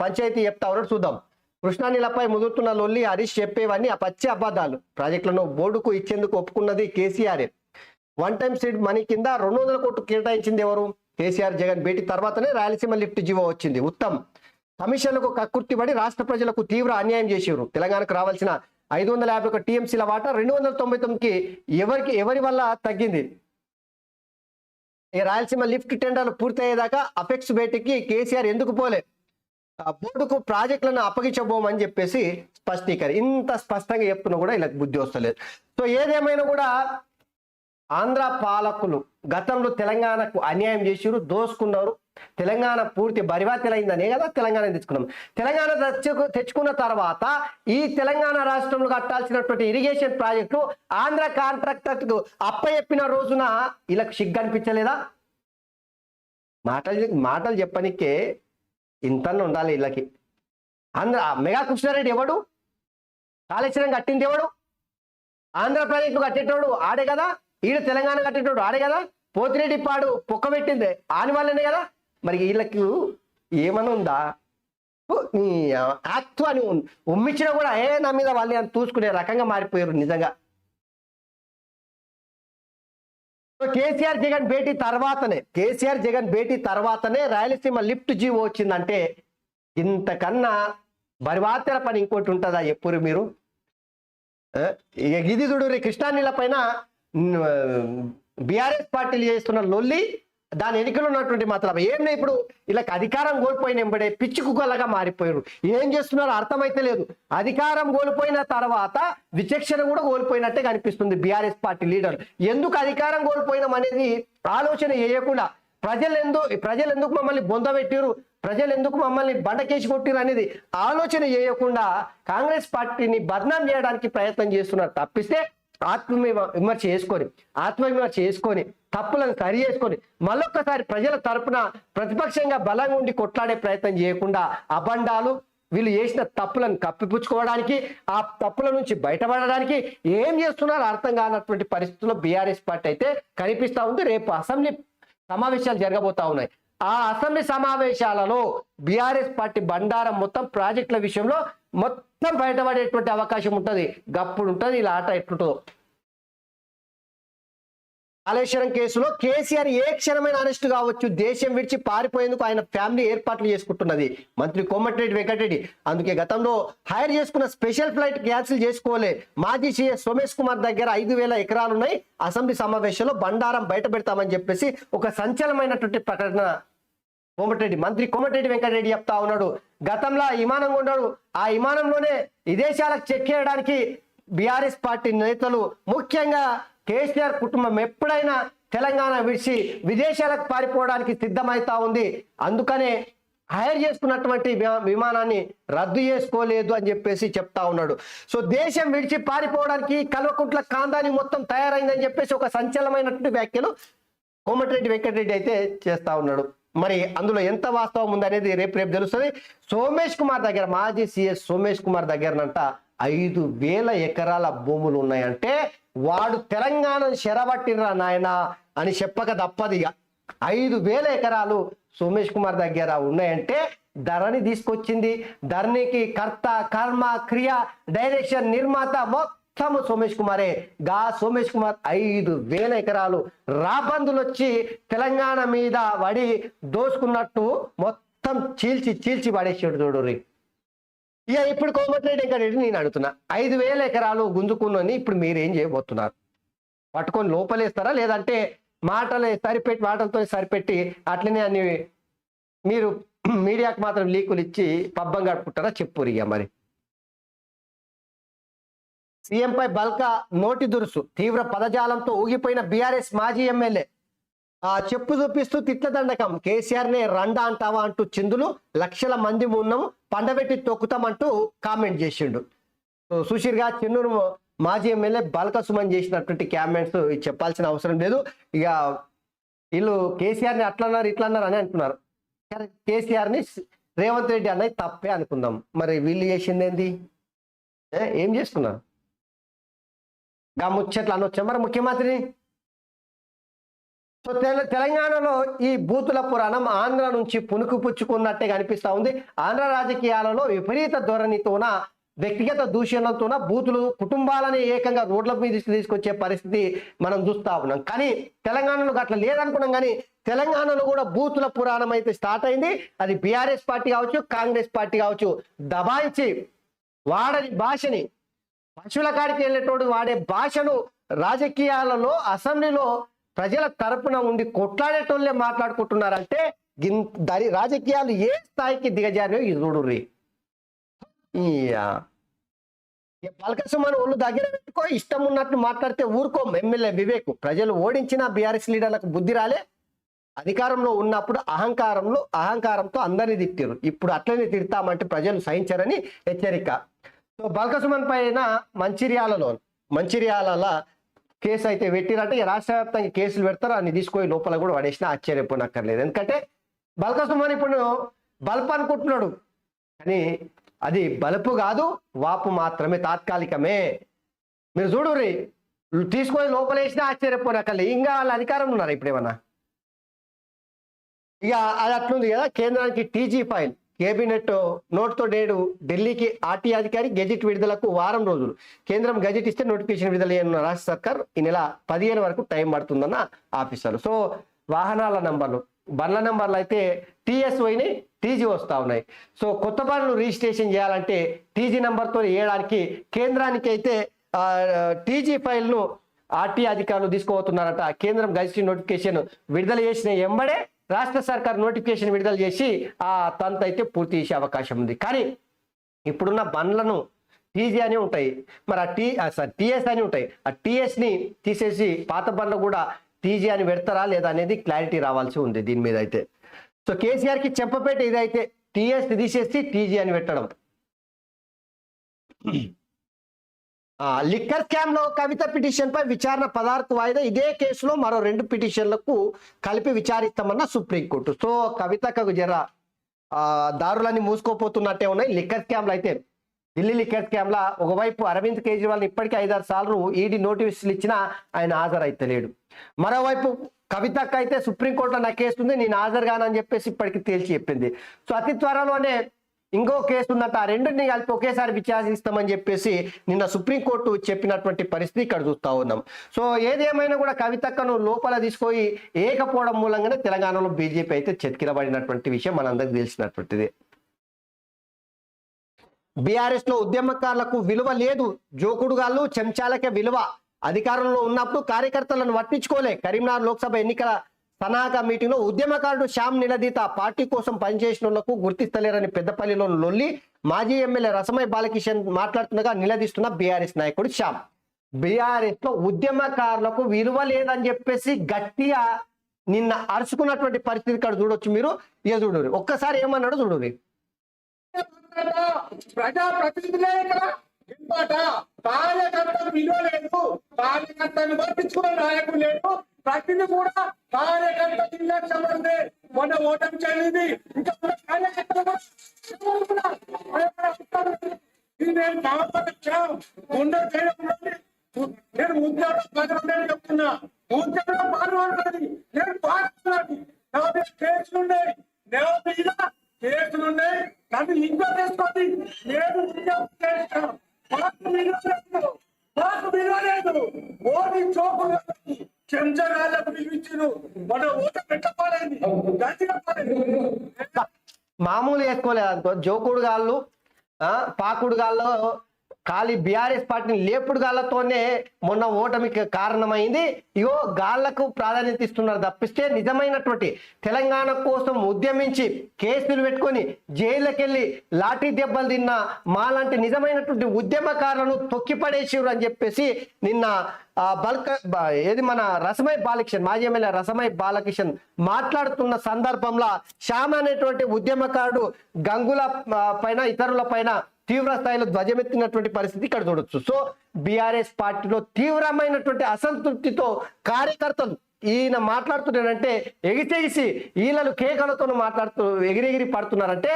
పంచాయతీ చెప్తా ఉన్నాడు. చూద్దాం. కృష్ణా నీళ్ళపై ముదురుతున్న లొల్లి, హరీష్ చెప్పేవన్నీ ఆ పచ్చి అబద్ధాలు. ప్రాజెక్టులను బోర్డుకు ఇచ్చేందుకు ఒప్పుకున్నది కేసీఆర్. 1 టైం సీడ్ మనీ కింద 200 కోట్లు కేటాయించింది ఎవరు? కేసీఆర్ జగన్ భేటీ తర్వాతనే రాయలసీమ లిఫ్ట్ జీవో వచ్చింది. ఉత్తమ్ కమిషన్లకు కక్కుర్తిపడి రాష్ట్ర ప్రజలకు తీవ్ర అన్యాయం చేశారు. తెలంగాణకు రావాల్సిన 551 టీఎంసీల వాటా 299కి ఎవరి వల్ల తగ్గింది? ఈ రాయలసీమ లిఫ్ట్ టెండర్లు పూర్తయ్యేదాకా అపెక్స్ భేటీకి కేసీఆర్ ఎందుకు పోలే? బోర్డుకు ప్రాజెక్టులను అప్పగించబోమని చెప్పేసి ఇంత స్పష్టంగా చెప్తున్నా కూడా ఇలా బుద్ధి వస్తలేదు. సో ఏదేమైనా కూడా ఆంధ్ర పాలకులు గతంలో తెలంగాణకు అన్యాయం చేసిరు, దోసుకున్నారు. తెలంగాణ పూర్తి బరివాతెలైందనే కదా తెలంగాణ తెచ్చుకున్నాం. తెలంగాణ తెచ్చుకున్న తర్వాత ఈ తెలంగాణ రాష్ట్రంలో కట్టాల్సినటువంటి ఇరిగేషన్ ప్రాజెక్టు ఆంధ్ర కాంట్రాక్టర్కు అప్పచెప్పిన రోజున వీళ్ళకి సిగ్గు అనిపించలేదా? మాటలు చెప్పనికే ఇంతన్న ఉండాలి వీళ్ళకి. మెగా కృష్ణారెడ్డి ఎవడు? కాళేశ్వరం కట్టింది ఎవడు? ఆంధ్ర ప్రాజెక్టు కట్టేటోడు ఆడే కదా, ఈడు తెలంగాణ కట్టేటోడు ఆడే కదా, పోతిరెడ్డి పాడు పొక్క పెట్టింది ఆని వాళ్ళనే కదా. మరి వీళ్ళకి ఏమన్నా ఉందా? యాక్ట్ అని ఉమ్మిచ్చినా కూడా నా మీద వాళ్ళని అని చూసుకునే రకంగా మారిపోయారు నిజంగా. కేసీఆర్ జగన్ భేటీ తర్వాతనే రాయలసీమ లిఫ్ట్ జీవో వచ్చిందంటే ఇంతకన్నా బరివాతెల పని ఇంకోటి ఉంటుందా? ఎప్పుడు మీరు ఇక గిది చూడు, కృష్ణా నీళ్ళ పైన బీఆర్ఎస్ పార్టీలు చేస్తున్న లొల్లి, దాని ఎన్నికలు ఉన్నటువంటి మాత్రం ఏం ఇప్పుడు వీళ్ళకి అధికారం కోల్పోయిన వెంబడే పిచ్చి కుక్కలుగా మారిపోయారు. ఏం చేస్తున్నారో అర్థమైతే లేదు. అధికారం కోల్పోయిన తర్వాత విచక్షణ కూడా కోల్పోయినట్టే కనిపిస్తుంది బీఆర్ఎస్ పార్టీ లీడర్. ఎందుకు అధికారం కోల్పోయినాం అనేది ఆలోచన చేయకుండా ప్రజలు ఎందుకు మమ్మల్ని బొందబెట్టిరు, ప్రజలు ఎందుకు మమ్మల్ని బండకేసి కొట్టిరు అనేది ఆలోచన చేయకుండా కాంగ్రెస్ పార్టీని బద్నాం చేయడానికి ప్రయత్నం చేస్తున్నారు తప్పిస్తే ఆత్మవిమర్శ చేసుకొని తప్పులను సరి చేసుకొని మళ్ళొక్కసారి ప్రజల తరపున ప్రతిపక్షంగా బలంగా ఉండి కొట్లాడే ప్రయత్నం చేయకుండా అబండాలు వీళ్ళు చేసిన తప్పులను కప్పిపుచ్చుకోవడానికి, ఆ తప్పుల నుంచి బయటపడడానికి ఏం చేస్తున్నారో అర్థం కానటువంటి పరిస్థితుల్లో బీఆర్ఎస్ పార్టీ అయితే కనిపిస్తా ఉంది. రేపు అసెంబ్లీ సమావేశాలు జరగబోతా ఉన్నాయి. ఆ అసెంబ్లీ సమావేశాలలో బీఆర్ఎస్ పార్టీ బండారం మొత్తం ప్రాజెక్టుల విషయంలో మొత్తం బయటపడేటువంటి అవకాశం ఉంటుంది. గప్పుడు ఉంటుంది ఇలా ఆట ఎట్లుంటుందో. కాళేశ్వరం కేసులో కేసీఆర్ ఏ క్షణమైన అరెస్ట్ కావచ్చు. దేశం విడిచి పారిపోయేందుకు ఆయన ఫ్యామిలీ ఏర్పాట్లు చేసుకుంటున్నది మంత్రి కోమటిరెడ్డి వెంకటరెడ్డి. అందుకే గతంలో హైర్ చేసుకున్న స్పెషల్ ఫ్లైట్ క్యాన్సిల్ చేసుకోలే. మాజీ సీఎస్ సోమేష్ కుమార్ దగ్గర 5,000 ఎకరాలు ఉన్నాయి. అసెంబ్లీ సమావేశంలో బండారం బయట పెడతామని చెప్పేసి ఒక సంచలనమైనటువంటి ప్రకటన కోమటిరెడ్డి, మంత్రి కోమటిరెడ్డి వెంకటరెడ్డి చెప్తా ఉన్నాడు. గతంలో విమానం ఉన్నాడు, ఆ విమానంలోనే విదేశాలకు చెక్ చేయడానికి బీఆర్ఎస్ పార్టీ నేతలు ముఖ్యంగా కేసీఆర్ కుటుంబం ఎప్పుడైనా తెలంగాణ విడిచి విదేశాలకు పారిపోవడానికి సిద్ధమైతా ఉంది. అందుకనే హైర్ చేసుకున్నటువంటి విమానాన్ని రద్దు చేసుకోలేదు అని చెప్పేసి చెప్తా ఉన్నాడు. సో దేశం విడిచి పారిపోవడానికి కల్వకుంట్ల కాందాని మొత్తం తయారైందని చెప్పేసి ఒక సంచలనమైనటువంటి వ్యాఖ్యలు కోమటిరెడ్డి వెంకటరెడ్డి అయితే చేస్తా ఉన్నాడు. మరి అందులో ఎంత వాస్తవం ఉందనేది రేపు తెలుస్తుంది. సోమేష్ కుమార్ దగ్గర, మాజీ సీఎస్ సోమేష్ కుమార్ దగ్గరనంట 5,000 ఎకరాల భూములు ఉన్నాయంటే వాడు తెలంగాణను చెరబట్టినరా నాయన అని చెప్పక తప్పదు. ఇక 5,000 ఎకరాలు సోమేష్ కుమార్ దగ్గర ఉన్నాయంటే ధరణి తీసుకొచ్చింది, ధరణికి కర్త, కర్మ, క్రియ, డైరెక్షన్, నిర్మాత మొత్తం సోమేష్ కుమారే. సోమేష్ కుమార్ 5,000 ఎకరాలు రాబందులు వచ్చి తెలంగాణ మీద పడి దోసుకున్నట్టు మొత్తం చీల్చి పడేసాడు చూడు. ఇక ఇప్పుడు కోమటిరెడ్డి వెంకటరెడ్డి నేను అడుగుతున్నా, 5,000 ఎకరాలు గుంజుకున్నని ఇప్పుడు మీరేం చేయబోతున్నారు? పట్టుకొని లోపలేస్తారా, లేదంటే మాటలతో సరిపెట్టి అట్లనే అన్ని మీరు మీడియాకు మాత్రం లీకులు ఇచ్చి పబ్బం గడుపుకుంటారా? చెప్పురు. ఇక మరి సీఎంపై బల్కా నోటి దురుసు, తీవ్ర పదజాలంతో ఊగిపోయిన బీఆర్ఎస్ మాజీ ఎమ్మెల్యే చెప్పు చూపిస్తూ తిట్ల దండకం. కేసీఆర్నే రండా అంటావా అంటూ చిందులు, లక్షల మంది ఉన్నాము పండబెట్టి తొక్కుతామంటూ కామెంట్ చేసిండు. సుశీర్గా చెన్నూరు మాజీ ఎమ్మెల్యే బల్కా సుమన్ చేసినటువంటి కామెంట్స్ చెప్పాల్సిన అవసరం లేదు. ఇక వీళ్ళు కేసీఆర్ని అట్లన్నారు ఇట్లన్నారు అని అంటున్నారు. కేసీఆర్ని రేవంత్ రెడ్డి అన్నది తప్పే అనుకుందాం. మరి వీళ్ళు చేసింది ఏంది? ఏం చేస్తున్నారు? ముచ్చట్లు అనొచ్చా మరి ముఖ్యమంత్రిని? సో తెలంగాణలో ఈ బూతుల పురాణం ఆంధ్ర నుంచి పుణుకు పుచ్చుకున్నట్టే కనిపిస్తా ఉంది. ఆంధ్ర రాజకీయాలలో విపరీత ధోరణితోన, వ్యక్తిగత దూషణలతోన బూతులు కుటుంబాలని ఏకంగా రోడ్ల మీద తీసుకొచ్చే పరిస్థితి మనం చూస్తా ఉన్నాం. కానీ తెలంగాణలో అట్లా లేదనుకున్నాం. కానీ తెలంగాణలో కూడా బూతుల పురాణం అయితే స్టార్ట్ అయింది. అది బీఆర్ఎస్ పార్టీ కావచ్చు, కాంగ్రెస్ పార్టీ కావచ్చు, దబాయించి వాడని భాషని, పశువుల కాడికి వెళ్ళేటోడు వాడే భాషను రాజకీయాలలో, అసెంబ్లీలో ప్రజల తరపున ఉండి కొట్లాడేటోళ్ళే మాట్లాడుకుంటున్నారంటే రాజకీయాలు ఏ స్థాయికి దిగజారో ఇది చూడుర్రి. పలకసుమని ఒళ్ళు దగ్గర పెట్టుకో, ఇష్టం ఉన్నట్టు మాట్లాడితే ఊరుకో. ఎమ్మెల్యే వివేక్, ప్రజలు ఓడించిన బీఆర్ఎస్ లీడర్లకు బుద్ధి రాలే. అధికారంలో ఉన్నప్పుడు అహంకారంతో అందరినీ తిట్టారు, ఇప్పుడు అట్లనే తిడతామంటే ప్రజలు సహించారని హెచ్చరిక. సో పలకసుమన్ పైన మంచిర్యాల కేసు అయితే పెట్టిరంటే రాష్ట్ర వ్యాప్తంగా కేసులు పెడతారు. అన్ని తీసుకొని లోపల కూడా పడేసినా ఆశ్చర్యపోనక్కర్లేదు. ఎందుకంటే బల్కసుమన్ ఇప్పుడు బల్బ్ అనుకుంటున్నాడు, కానీ అది బలుపు కాదు, వాపు మాత్రమే, తాత్కాలికమే. మీరు చూడుర్రి, తీసుకొని లోపలేసినా ఆశ్చర్యపోనక్కర్లేదు. ఇంకా వాళ్ళ అధికారంలో ఉన్నారు ఇప్పుడేమన్నా. ఇక అది అట్లుంది కదా. కేంద్రానికి టీజీ ఫైల్, కేబినెట్ నోట్తో నేడు ఢిల్లీకి ఆర్టీ అధికారి గెజిట్ విడుదలకు వారం రోజులు. కేంద్రం గెజిట్ ఇస్తే నోటిఫికేషన్ విడుదల చేయనున్న రాష్ట్ర సర్కార్ ఈ నెల 15 వరకు టైం పడుతుందన్న ఆఫీసర్లు. సో వాహనాల నంబర్లు, బండ్ల నంబర్లు అయితే టీఎస్ పోయినాయి, టీజీ వస్తూ ఉన్నాయి. సో కొత్త బండ్లు రిజిస్ట్రేషన్ చేయాలంటే టీజీ నంబర్తో వేయడానికి కేంద్రానికి అయితే టీజీ ఫైల్ను ఆర్టీ అధికారులు తీసుకుపోతున్నారట. కేంద్రం గెజిట్ నోటిఫికేషన్ విడుదల చేసిన ఎంబడే రాష్ట్ర సర్కార్ నోటిఫికేషన్ విడుదల చేసి ఆ తంత అయితే పూర్తి చేసే అవకాశం ఉంది. కానీ ఇప్పుడున్న బండ్లను టీజీ అని ఉంటాయి, మరి టీఎస్ అని ఉంటాయి. ఆ టీఎస్ని తీసేసి పాత బండ్లు కూడా టీజీ అని పెడతారా లేదా అనేది క్లారిటీ రావాల్సి ఉంది దీని మీద అయితే. సో కేసీఆర్కి చెప్పపేట ఇదైతే టీఎస్ తీసేసి టీజీ అని పెట్టడం. లిక్కర్ స్కామ్ లో కవిత పిటిషన్ పై విచారణ 16కు వాయిదా. ఇదే కేసులో మరో 2 పిటిషన్లకు కలిపి విచారిస్తామన్న సుప్రీంకోర్టు. సో కవితకు జర దారులన్నీ మూసుకోపోతున్నట్టే ఉన్నాయి. లిక్కర్ స్కామ్లు అయితే ఢిల్లీ లిక్కర్ స్కామ్ లా ఒకవైపు అరవింద్ కేజ్రీవాల్ ఇప్పటికీ 5-6 సార్లు ఈడీ నోటీసులు ఇచ్చినా ఆయన హాజరైతలేడు. మరోవైపు కవితకు అయితే సుప్రీంకోర్టులో నకేస్తుంది, నేను హాజరు కానని చెప్పేసి ఇప్పటికీ తేల్చి చెప్పింది. సో అతి త్వరలోనే ఇంకో కేసు ఉందట, ఆ రెండుని కలిపి ఒకేసారి విచారిస్తామని చెప్పేసి నిన్న సుప్రీంకోర్టు చెప్పినటువంటి పరిస్థితి ఇక్కడ చూస్తా ఉన్నాం. సో ఏదేమైనా కూడా కవితక్కను లోపల తీసుకొని ఏకపోవడం మూలంగానే తెలంగాణలో బీజేపీ అయితే చెతికిలబడినటువంటి విషయం మనందరికి తెలిసినటువంటిది. బీఆర్ఎస్ లో ఉద్యమకారులకు విలువ లేదు, జోకుడుగాళ్ళు చెంచాలకే విలువ. అధికారంలో ఉన్నప్పుడు కార్యకర్తలను పట్టించుకోలే. కరీంనగర్ లోక్సభ ఎన్నికల సనాహక మీటింగ్ లో ఉద్యమకారుడు శ్యామ్ నిలదీత పార్టీ కోసం పనిచేసిన వాళ్లకు గుర్తిస్తలేరని పెద్దపల్లిలో లొల్లి. మాజీ ఎమ్మెల్యే రసమై బాలకిషన్ మాట్లాడుతుండగా నిలదీస్తున్న బీఆర్ఎస్ నాయకుడు శ్యామ్. బీఆర్ఎస్ లో ఉద్యమకారులకు విలువ లేదని చెప్పేసి గట్టిగా నిన్న అరుచుకున్నటువంటి పరిస్థితి ఇక్కడ చూడొచ్చు మీరు. ఇక చూడరు ఒక్కసారి ఏమన్నాడు చూడరు. ప్రజా ప్రతినిధులే ఇక్కడ ఇంపాట కార్యకర్తలు విలువ లేదు, కార్యకర్తలు పట్టించుకునే నాయకులు లేదు, ప్రతిని కూడా కార్యకర్త నిర్లక్ష్యం ఉంది. మొన్న ఓటమి చెల్లింది ఇంకా కార్యకర్తలు నేను నేను ఉద్యోగ ప్రజలు చెప్తున్నా, ఉద్యోగంలో పాల్గొనాలి, నేను పాల్గొనాలి. నా మీద కేసులున్నాయి, నా మీద కేసులున్నాయి, నన్ను ఇంకా చేసుకోండి. నేను ఉద్యోగం చేస్తాను, మాకు విలువ లేదు. ఓడి చోపులు చెంచగాళ్ళకు పిలిపించారు, మన ఓట పెట్టపాలైంది, గట్టిగా మామూలు వేసుకోలేదు అనుకో. జోకుడు గాళ్ళు పాకుడు గాళ్ళు ఖాళీ బీఆర్ఎస్ పార్టీని లేపుడు గాళ్ళతోనే మొన్న ఓటమికి కారణమైంది. ఇగో గాళ్లకు ప్రాధాన్యత ఇస్తున్నారు తప్పిస్తే నిజమైనటువంటి తెలంగాణ కోసం ఉద్యమించి కేసులు పెట్టుకొని జైళ్ళకెళ్ళి లాఠీ దెబ్బలు తిన్న మాలాంటి నిజమైనటువంటి ఉద్యమకారులను తొక్కిపడేసిరు అని చెప్పేసి నిన్న ఏది మన రసమై బాలకిషన్ మాజీ ఎమ్మెల్యే రసమై బాలకిషన్ మాట్లాడుతున్న సందర్భంలో శ్యామ్ అనేటువంటి ఉద్యమకారుడు గంగుల పైన ఇతరుల పైన తీవ్ర స్థాయిలో ధ్వజమెత్తినటువంటి పరిస్థితి ఇక్కడ చూడొచ్చు. సో బీఆర్ఎస్ పార్టీలో తీవ్రమైనటువంటి అసంతృప్తితో కార్యకర్తలు ఈయన మాట్లాడుతున్నాడంటే ఎగితెగిసి ఈళ్ళలు కేకలతో మాట్లాడుతూ ఎగిరెగిరి పడుతున్నారంటే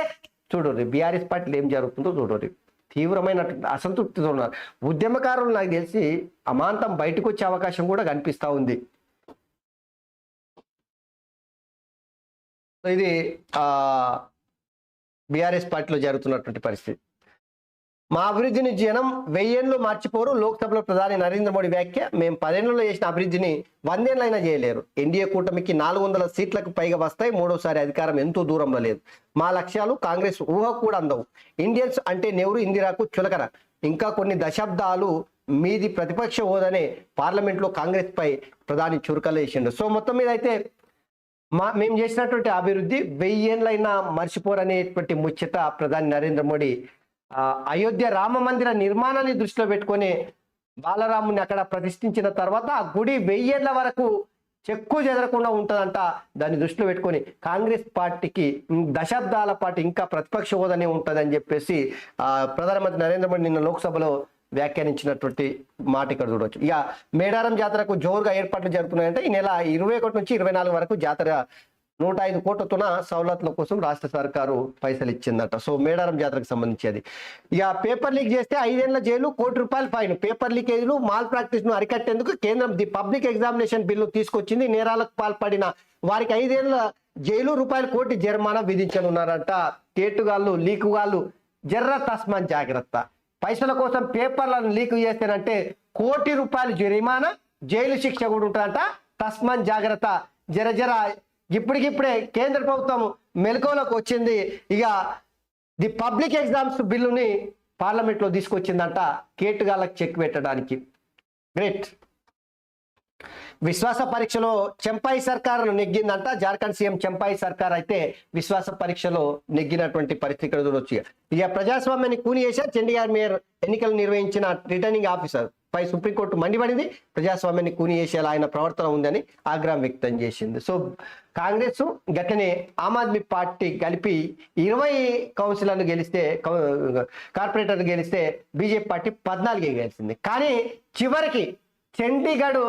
చూడరు బీఆర్ఎస్ పార్టీలో ఏం జరుగుతుందో చూడరు. తీవ్రమైనటువంటి అసంతృప్తితో ఉన్నారు ఉద్యమకారులు. నాకు తెలిసి అమాంతం బయటకు వచ్చే అవకాశం కూడా కనిపిస్తూ ఉంది. ఇది బీఆర్ఎస్ పార్టీలో జరుగుతున్నటువంటి పరిస్థితి. మా అభివృద్ధిని జనం 1000 ఏళ్ళు మర్చిపోరు. లోక్సభలో ప్రధాని నరేంద్ర మోడీ వ్యాఖ్య. మేము 10 ఏళ్లలో చేసిన అభివృద్ధిని 100 ఏళ్ళైనా చేయలేరు. ఎన్డీఏ కూటమికి 400 సీట్లకు పైగా వస్తాయి. మూడోసారి అధికారం ఎంతో దూరంలో లేదు. మా లక్ష్యాలు కాంగ్రెస్ ఊహ కూడా అందవు. ఇండియన్స్ అంటే నెహ్రూ ఇందిరాకు చులకన. ఇంకా కొన్ని దశాబ్దాలు మీది ప్రతిపక్ష హోదానే పార్లమెంట్లో కాంగ్రెస్ పై ప్రధాని చురకలు వేసిండు. సో మొత్తం మీద అయితే మేము చేసినటువంటి అభివృద్ధి 1000 ఏళ్ళైనా మర్చిపోరనేటువంటి ముచ్చట ప్రధాని నరేంద్ర మోడీ అయోధ్య రామ మందిర నిర్మాణాన్ని దృష్టిలో పెట్టుకొని బాలరాముని అక్కడ ప్రతిష్ఠించిన తర్వాత ఆ గుడి 1000 ఏళ్ల వరకు చెక్కు చెదరకుండా ఉంటుందంట. దాన్ని దృష్టిలో పెట్టుకొని కాంగ్రెస్ పార్టీకి దశాబ్దాల పాటు ఇంకా ప్రతిపక్ష హోదానే ఉంటుందని చెప్పేసి ప్రధానమంత్రి నరేంద్ర మోడీ నిన్న లోక్సభలో వ్యాఖ్యానించినటువంటి మాట ఇక్కడ చూడవచ్చు. ఇక మేడారం జాతరకు జోరుగా ఏర్పాట్లు జరుగుతున్నాయంటే ఈ నెల 21 నుంచి 24 వరకు జాతర 105 కోట్లతోన సౌలతుల కోసం రాష్ట్ర సర్కారు పైసలు ఇచ్చిందట. సో మేడారం జాతరకు సంబంధించి అది. ఇక పేపర్ లీక్ చేస్తే 5 ఏళ్ల జైలు, ₹1 కోటి ఫైన్. పేపర్ లీకేజీలు మాల్ ప్రాక్టీస్ ను అరికట్టేందుకు కేంద్రం ది పబ్లిక్ ఎగ్జామినేషన్ బిల్లు తీసుకొచ్చింది. నేరాలకు పాల్పడిన వారికి 5 ఏళ్ల జైలు, ₹1 కోటి జరిమానా విధించనున్నారట. కేటుగాళ్ళు లీకుగాళ్ళు జర్ర తస్మాన్ జాగ్రత్త. పైసల కోసం పేపర్లను లీక్ చేస్తేనంటే ₹1 కోటి జరిమానా, జైలు శిక్ష కూడా ఉంటుందంట. తస్మాన్ జాగ్రత్త. జర ఇప్పటికిప్పుడే కేంద్ర ప్రభుత్వం మెలకువలోకి వచ్చింది. ఇక ది పబ్లిక్ ఎగ్జామ్స్ బిల్లుని పార్లమెంట్లో తీసుకొచ్చిందంట కేటుగాళ్ళకి చెక్ పెట్టడానికి. గ్రేట్. విశ్వాస పరీక్షలో చెంపాయి సర్కార్ నెగ్గిందంట. జార్ఖండ్ సీఎం చెంపాయి సర్కార్ అయితే విశ్వాస పరీక్షలో నెగ్గినటువంటి పరిస్థితి చూడొచ్చు. ఇక ప్రజాస్వామ్యాన్ని కూని చేశారు. చండీగఢ్ మేయర్ ఎన్నికలు నిర్వహించిన రిటర్నింగ్ ఆఫీసర్ పై సుప్రీంకోర్టు మండిపడింది. ప్రజాస్వామ్యాన్ని కూని చేసేలా ఆయన ప్రవర్తన ఉందని ఆగ్రహం వ్యక్తం చేసింది. సో కాంగ్రెస్ గట్లనే ఆమ్ ఆద్మీ పార్టీ కలిపి 20 కౌన్సిలర్లు గెలిస్తే కార్పొరేటర్లు గెలిస్తే బీజేపీ పార్టీ 14 గెలిచింది. కానీ చివరికి చండీగఢ్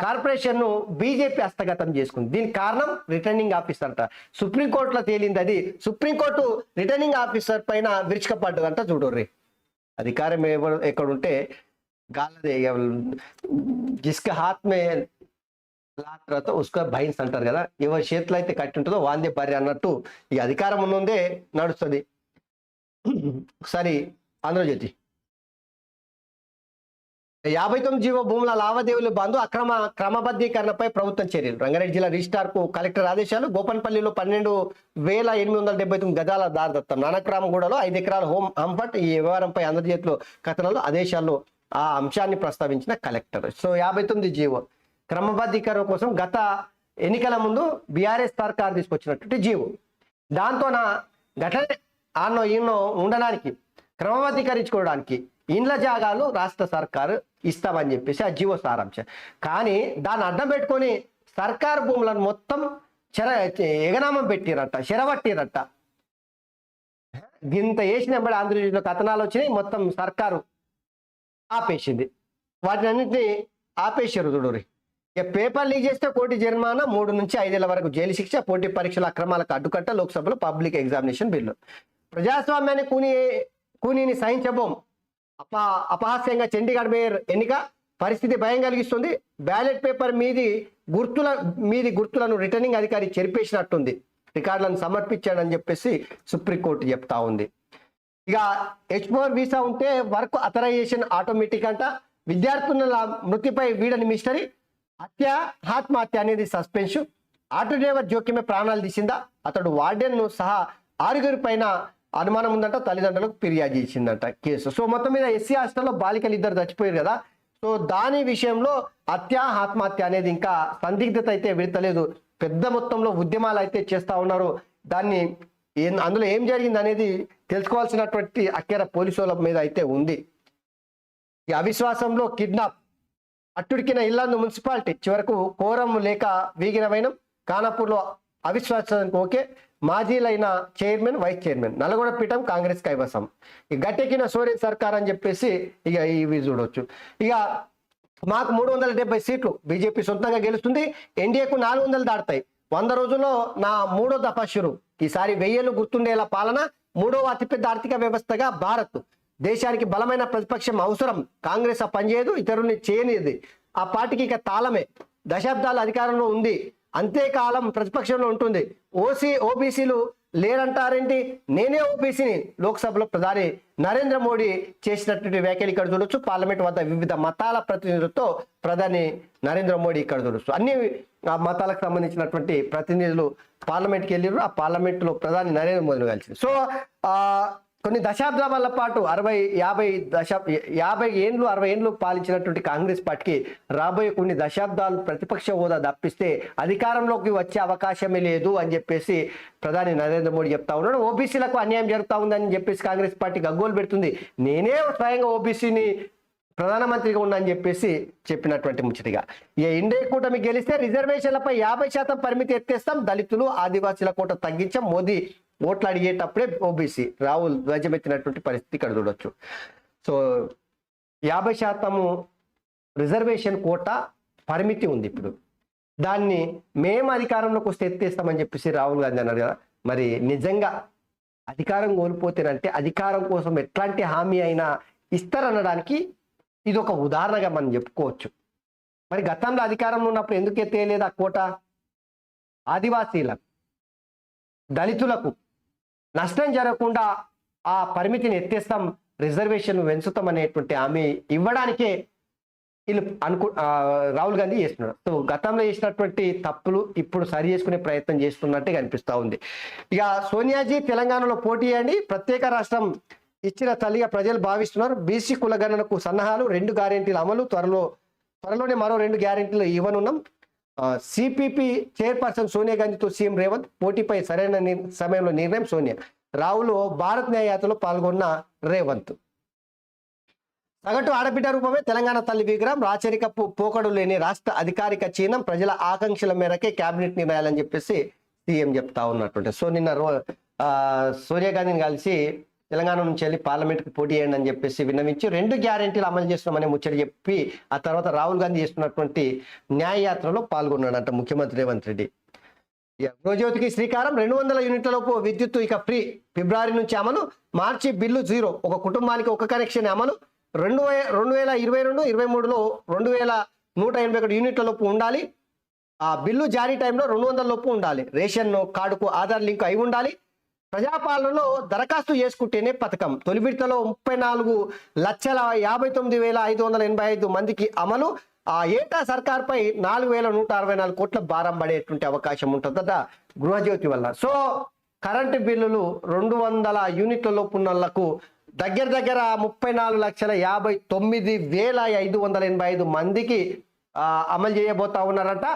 కార్పొరేషన్ ను బీజేపీ హస్తగతం చేసుకుంది. దీనికి కారణం రిటర్నింగ్ ఆఫీసర్ అంట. సుప్రీంకోర్టులో తేలింది అది. సుప్రీంకోర్టు రిటర్నింగ్ ఆఫీసర్ పైన విరుచుకపడ్డదంట. చూడర్రి అధికారం ఎక్కడుంటే గాలదే. జిస్క హాత్ మే లాత్ రహతా ఉస్కా భైన్స్ అంటారు కదా. ఎవరి చేతిలో అయితే కట్టి ఉంటుందో వాందే భార్య అన్నట్టు ఈ అధికారం ఉన్నదే నడుస్తుంది. ఒకసారి ఆంధ్రజ్యోతి 59 జీవో భూముల లావాదేవీలు బంద్, క్రమబద్ధీకరణపై ప్రభుత్వం చర్యలు. రంగారెడ్డి జిల్లా రిజిస్ట్రార్ కు కలెక్టర్ ఆదేశాలు. గోపన్పల్లిలో 12,879 గజాల దారిదత్తం. నానక్రామగూడలో 5 ఎకరాల హోమ్ అంపట్. ఈ వ్యవహారంపై ఆంధ్రజ్యోతిలో కథనాలు ఆదేశాల్లో ఆ అంశాన్ని ప్రస్తావించిన కలెక్టర్. సో 59 జీవో క్రమబద్ధీకరణ కోసం గత ఎన్నికల ముందు బీఆర్ఎస్ సర్కార్ తీసుకొచ్చినటువంటి జీవో. దాంతో గట్లనే ఆన్నో ఈన్నో ఉండడానికి క్రమబద్ధీకరించుకోవడానికి ఇండ్ల జాగాలు రాష్ట్ర సర్కారు ఇస్తామని చెప్పేసి ఆ జీవో సారాంశం. కానీ దాన్ని అడ్డం పెట్టుకొని సర్కారు భూములను మొత్తం ఎగనామం పెట్టిరట, చెరబట్టిరట. ఇంత వేసినప్పుడు ఆంధ్రప్రదేశ్లో కథనాలు వచ్చినాయి, మొత్తం సర్కారు ఆపేసింది. వాటిని అన్నింటినీ ఆపేసారు చూడరి. ఇక పేపర్ లీక్ చేస్తే కోటి జరిమానా, 3 నుంచి 5 ఏళ్ల వరకు జైలు శిక్ష, పోటీ పరీక్షల అక్రమాలకు అడ్డుకట్ట, లోక్సభలో పబ్లిక్ ఎగ్జామినేషన్ బిల్లు. ప్రజాస్వామ్యాన్ని కూనీని సహించబోం. అపహాస్యంగా చండీగఢ్ మేయర్ ఎన్నిక పరిస్థితి భయం కలిగిస్తుంది. బ్యాలెట్ పేపర్ మీది గుర్తులను రిటర్నింగ్ అధికారి చెరిపేసినట్టుంది. రికార్డులను సమర్పించాడని చెప్పేసి సుప్రీంకోర్టు చెప్తా ఉంది. ఇక H4 వీసా ఉంటే వర్క్ అథరైజేషన్ ఆటోమేటిక్ అంట. విద్యార్థుల మృతిపై వీడని మిస్టరీ, ఆత్మహత్య అనేది సస్పెన్షన్. ఆటో డ్రైవర్ జోక్యమే ప్రాణాలు తీసిందా, అతడు వార్డెన్ను సహా 6 పైన అనుమానం ఉందంట. తల్లిదండ్రులకు ఫిర్యాదు చేసిందంట కేసు. సో మొత్తం మీద ఎస్సీ హాస్టల్లో బాలికలు 2 చచ్చిపోయారు కదా. సో దాని విషయంలో ఆత్మహత్య అనేది ఇంకా సందిగ్ధత అయితే విడతలేదు. పెద్ద మొత్తంలో ఉద్యమాలు అయితే చేస్తా ఉన్నారు. దాన్ని అందులో ఏం జరిగింది అనేది తెలుసుకోవాల్సినటువంటి అక్కర పోలీసుల మీద అయితే ఉంది. ఈ అవిశ్వాసంలో కిడ్నాప్, అట్టుడికిన ఇల్లందు మున్సిపాలిటీ, చివరకు కోరం లేక వీగిన వైనం. ఖానాపూర్లో అవిశ్వాసానికి ఓకే, మాజీలైన చైర్మన్ వైస్ చైర్మన్. నల్గొండ పీఠం కాంగ్రెస్ కైవసం. ఇక గట్టెక్కిన సోరేన్ సర్కార్ అని చెప్పేసి ఇక ఇవి చూడవచ్చు. ఇక మాకు 370 సీట్లు బీజేపీ సొంతంగా గెలుస్తుంది, ఎన్డీఏకు 400 దాటుతాయి. 100 రోజుల్లో నా 3వ దఫా షురు. ఈసారి 1000 గుర్తుండేలా పాలన. 3వ అతిపెద్ద ఆర్థిక వ్యవస్థగా భారత్. దేశానికి బలమైన ప్రతిపక్షం అవసరం. కాంగ్రెస్ ఆ పనిచేయదు, ఇతరుల్ని చేయనిది. ఆ పార్టీకి ఇక తాళమే. దశాబ్దాలు అధికారంలో ఉంది, అంతేకాలం ప్రతిపక్షంలో ఉంటుంది. ఓబీసీలు లేరంటారేంటి, నేనే ఓబీసీని. లోక్సభలో ప్రధాని నరేంద్ర మోడీ చేసినటువంటి వ్యాఖ్యలు ఇక్కడ చూడొచ్చు. పార్లమెంట్ వద్ద వివిధ మతాల ప్రతినిధులతో ప్రధాని నరేంద్ర మోడీ ఇక్కడ చూడొచ్చు. అన్ని మతాలకు సంబంధించినటువంటి ప్రతినిధులు పార్లమెంట్కి వెళ్ళారు. ఆ పార్లమెంట్లో ప్రధాని నరేంద్ర మోడీని కలిసి. సో కొన్ని దశాబ్దాల పాటు 50 ఏళ్ళు పాలించినటువంటి కాంగ్రెస్ పార్టీకి రాబోయే కొన్ని దశాబ్దాలు ప్రతిపక్ష హోదా తప్పిస్తే అధికారంలోకి వచ్చే అవకాశమే లేదు అని చెప్పేసి ప్రధాని నరేంద్ర మోడీ చెప్తా ఉన్నాడు. ఓబీసీలకు అన్యాయం జరుగుతూ ఉందని చెప్పేసి కాంగ్రెస్ పార్టీ గగ్గోలు పెడుతుంది. నేనే స్వయంగా ఓబీసీని ప్రధానమంత్రిగా ఉన్నానని చెప్పేసి చెప్పినటువంటి ముచ్చటిగా. ఈ ఇండియా కూటమి గెలిస్తే రిజర్వేషన్లపై 50% పరిమితి ఎత్తేస్తాం, దళితులు ఆదివాసీల కోట తగ్గించాం, మోదీ ఓట్లు అడిగేటప్పుడే ఓబీసీ. రాహుల్ ధ్వజమెత్తినటువంటి పరిస్థితి ఇక్కడ చూడొచ్చు. సో 50% రిజర్వేషన్ కోట పరిమితి ఉంది. ఇప్పుడు దాన్ని మేము అధికారంలోకి వస్తే ఎత్తేస్తామని చెప్పేసి రాహుల్ గాంధీ అన్నారు కదా. మరి నిజంగా అధికారం కోల్పోతేనంటే అధికారం కోసం ఎట్లాంటి హామీ అయినా ఇస్తారనడానికి ఇది ఒక ఉదాహరణగా మనం చెప్పుకోవచ్చు. మరి గతంలో అధికారంలో ఉన్నప్పుడు ఎందుకు ఎత్తేయలేదు ఆ కోట? ఆదివాసీలకు, దళితులకు నష్టం జరగకుండా ఆ పరిమితిని ఎత్తేస్తాం, రిజర్వేషన్ పెంచుతాం అనేటువంటి హామీ ఇవ్వడానికే వీళ్ళు రాహుల్ గాంధీ చేస్తున్నారు. సో గతంలో చేసినటువంటి తప్పులు ఇప్పుడు సరి చేసుకునే ప్రయత్నం చేస్తున్నట్టే కనిపిస్తూ ఉంది. ఇక సోనియాజీ తెలంగాణలో పోటీ చేయండి, ప్రత్యేక రాష్ట్రం ఇచ్చిన తల్లిగా ప్రజలు భావిస్తున్నారు. బీసీ కులగణనకు సన్నాహాలు, 2 గ్యారెంటీల అమలు, త్వరలోనే మరో 2 గ్యారెంటీలు ఇవ్వనున్నాం. సిపిపి చైర్పర్సన్ సోనియా గాంధీతో సీఎం రేవంత్, పోటీపై సరైన సమయంలో నిర్ణయం సోనియా. రాహుల్ భారత్ న్యాయయాత్రలో పాల్గొన్న రేవంత్. సగటు ఆడబిడ్డ రూపమే తెలంగాణ తల్లి విగ్రహం, రాచరికపు పోకడు లేని రాష్ట్ర అధికారిక చిహ్నం, ప్రజల ఆకాంక్షల మేరకే కేబినెట్ నిర్ణయాలని చెప్పేసి సీఎం చెప్తా ఉన్నటువంటి. సో నిన్న సోనియా గాంధీని కలిసి తెలంగాణ నుంచి వెళ్ళి పార్లమెంట్కి పోటీ చేయండి అని చెప్పేసి విన్నవించి 2 గ్యారెంటీలు అమలు చేస్తున్నామని ముచ్చట చెప్పి ఆ తర్వాత రాహుల్ గాంధీ చేస్తున్నటువంటి న్యాయయాత్రలో పాల్గొన్నాడంట ముఖ్యమంత్రి రేవంత్ రెడ్డి. గృహజ్యోతికి శ్రీకారం, 200 యూనిట్ల లోపు విద్యుత్ ఇక ఫ్రీ, ఫిబ్రవరి నుంచి అమలు. మార్చి బిల్లు 0, ఒక కుటుంబానికి 1 కనెక్షన్ అమలు. 2022-23లో 2181 యూనిట్ల లోపు ఉండాలి. ఆ బిల్లు జారీ టైంలో 200 లోపు ఉండాలి. రేషన్ కార్డుకు ఆధార్ లింక్ అయి ఉండాలి. ప్రజాపాలనలో దరఖాస్తు చేసుకుంటేనే పథకం. తొలి విడతలో 34,59,585 మందికి అమలు. ఆ ఏటా సర్కార్పై 4,164 కోట్ల భారం పడేటువంటి అవకాశం ఉంటుందట గృహజ్యోతి వల్ల. సో కరెంటు బిల్లులు 200 యూనిట్ల లోపు ఉన్నళ్లకు దగ్గర 34,59,585 మందికి అమలు చేయబోతా ఉన్నారంట.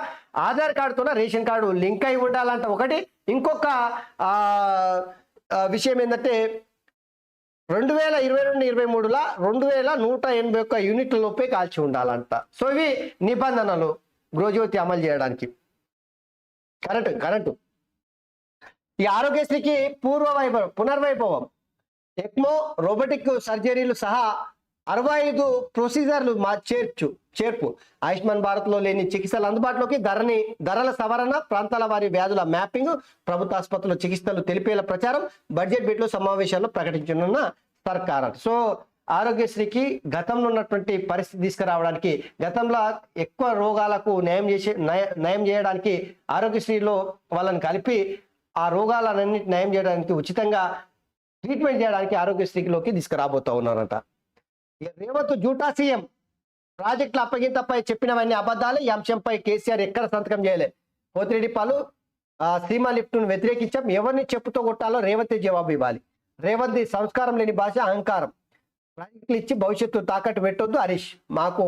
ఆధార్ కార్డుతో రేషన్ కార్డు లింక్ అయి ఉండాలంట ఒకటి. ఇంకొక విషయం ఏంటంటే 2022-23లో 2181 యూనిట్ల లోపే కాల్చి ఉండాలంట. సో ఇవి నిబంధనలు గృహజ్యోతి అమలు చేయడానికి. కరెంటు ఈ ఆరోగ్యశ్రీకి పునర్వైభవం, ఎక్మో, రోబోటిక్ సర్జరీలు సహా 65 ప్రొసీజర్లు చేర్పు. ఆయుష్మాన్ భారత్ లో లేని చికిత్సలు అందుబాటులోకి, ధరల సవరణ, ప్రాంతాల వారి వ్యాధుల మ్యాపింగ్, ప్రభుత్వ ఆసుపత్రుల్లో చికిత్సలు తెలిపేలా ప్రచారం, బడ్జెట్ బిడ్లు సమావేశాల్లో ప్రకటించనున్న సర్కార్. సో ఆరోగ్యశ్రీకి గతంలో ఉన్నటువంటి పరిస్థితి తీసుకురావడానికి, గతంలో ఎక్కువ రోగాలకు నయం చేయడానికి ఆరోగ్యశ్రీలో వాళ్ళని కలిపి ఆ రోగాలన్నింటినీ నయం చేయడానికి, ఉచితంగా ట్రీట్మెంట్ చేయడానికి ఆరోగ్యశ్రీలోకి తీసుకురాబోతా ఉన్నారంట. రేవంత్ జూటా సీఎం, ప్రాజెక్టుల అప్పగింతపై చెప్పినవన్నీ అబద్ధాలు. ఈ అంశంపై కేసీఆర్ ఎక్కడ సంతకం చేయలే. పోతిరెడ్డి పాలు సీమా లిఫ్ట్ను వ్యతిరేకించాం, ఎవరిని చెప్పుతో కొట్టాలో రేవంత్ జవాబు ఇవ్వాలి. రేవంత్ సంస్కారం లేని భాష, అహంకారం. ప్రాజెక్టులు ఇచ్చి భవిష్యత్తు తాకట్టు పెట్టొద్దు హరీష్, మాకు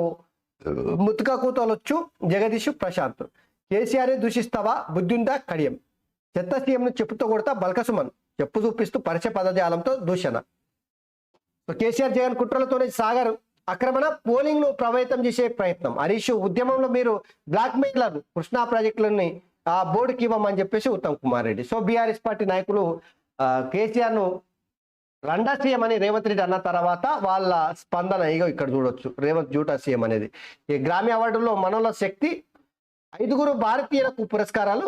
ముత్తుక కూతలొచ్చు జగదీష్ ప్రశాంత్. కేసీఆర్ దూషిస్తావా, బుద్ధిందా కడియం. చెత్త సీఎంను చెప్పుతో కొడతా బల్కసుమన్, చెప్పు చూపిస్తూ పరిచయ పదజాలంతో దూషణ. కేసీఆర్ జగన్ కుట్రలతోనే సాగర్ ఆక్రమణ, పోలింగ్ ను ప్రభావితం చేసే ప్రయత్నం. హరీష్ ఉద్యమంలో మీరు బ్లాక్ మెయిలర్, కృష్ణా ప్రాజెక్టులని బోర్డుకి ఇవ్వమని చెప్పేసి Uttam Kumar Reddy. So BRS party నాయకులు కేసీఆర్ ను రండా సీఎం అని రేవంత్ రెడ్డి అన్న తర్వాత వాళ్ళ స్పందన ఇగో ఇక్కడ చూడొచ్చు. రేవంత్ జూటా సీఎం అనేది. ఈ గ్రామీ అవార్డులో మనోల శక్తి, 5 భారతీయులకు పురస్కారాలు.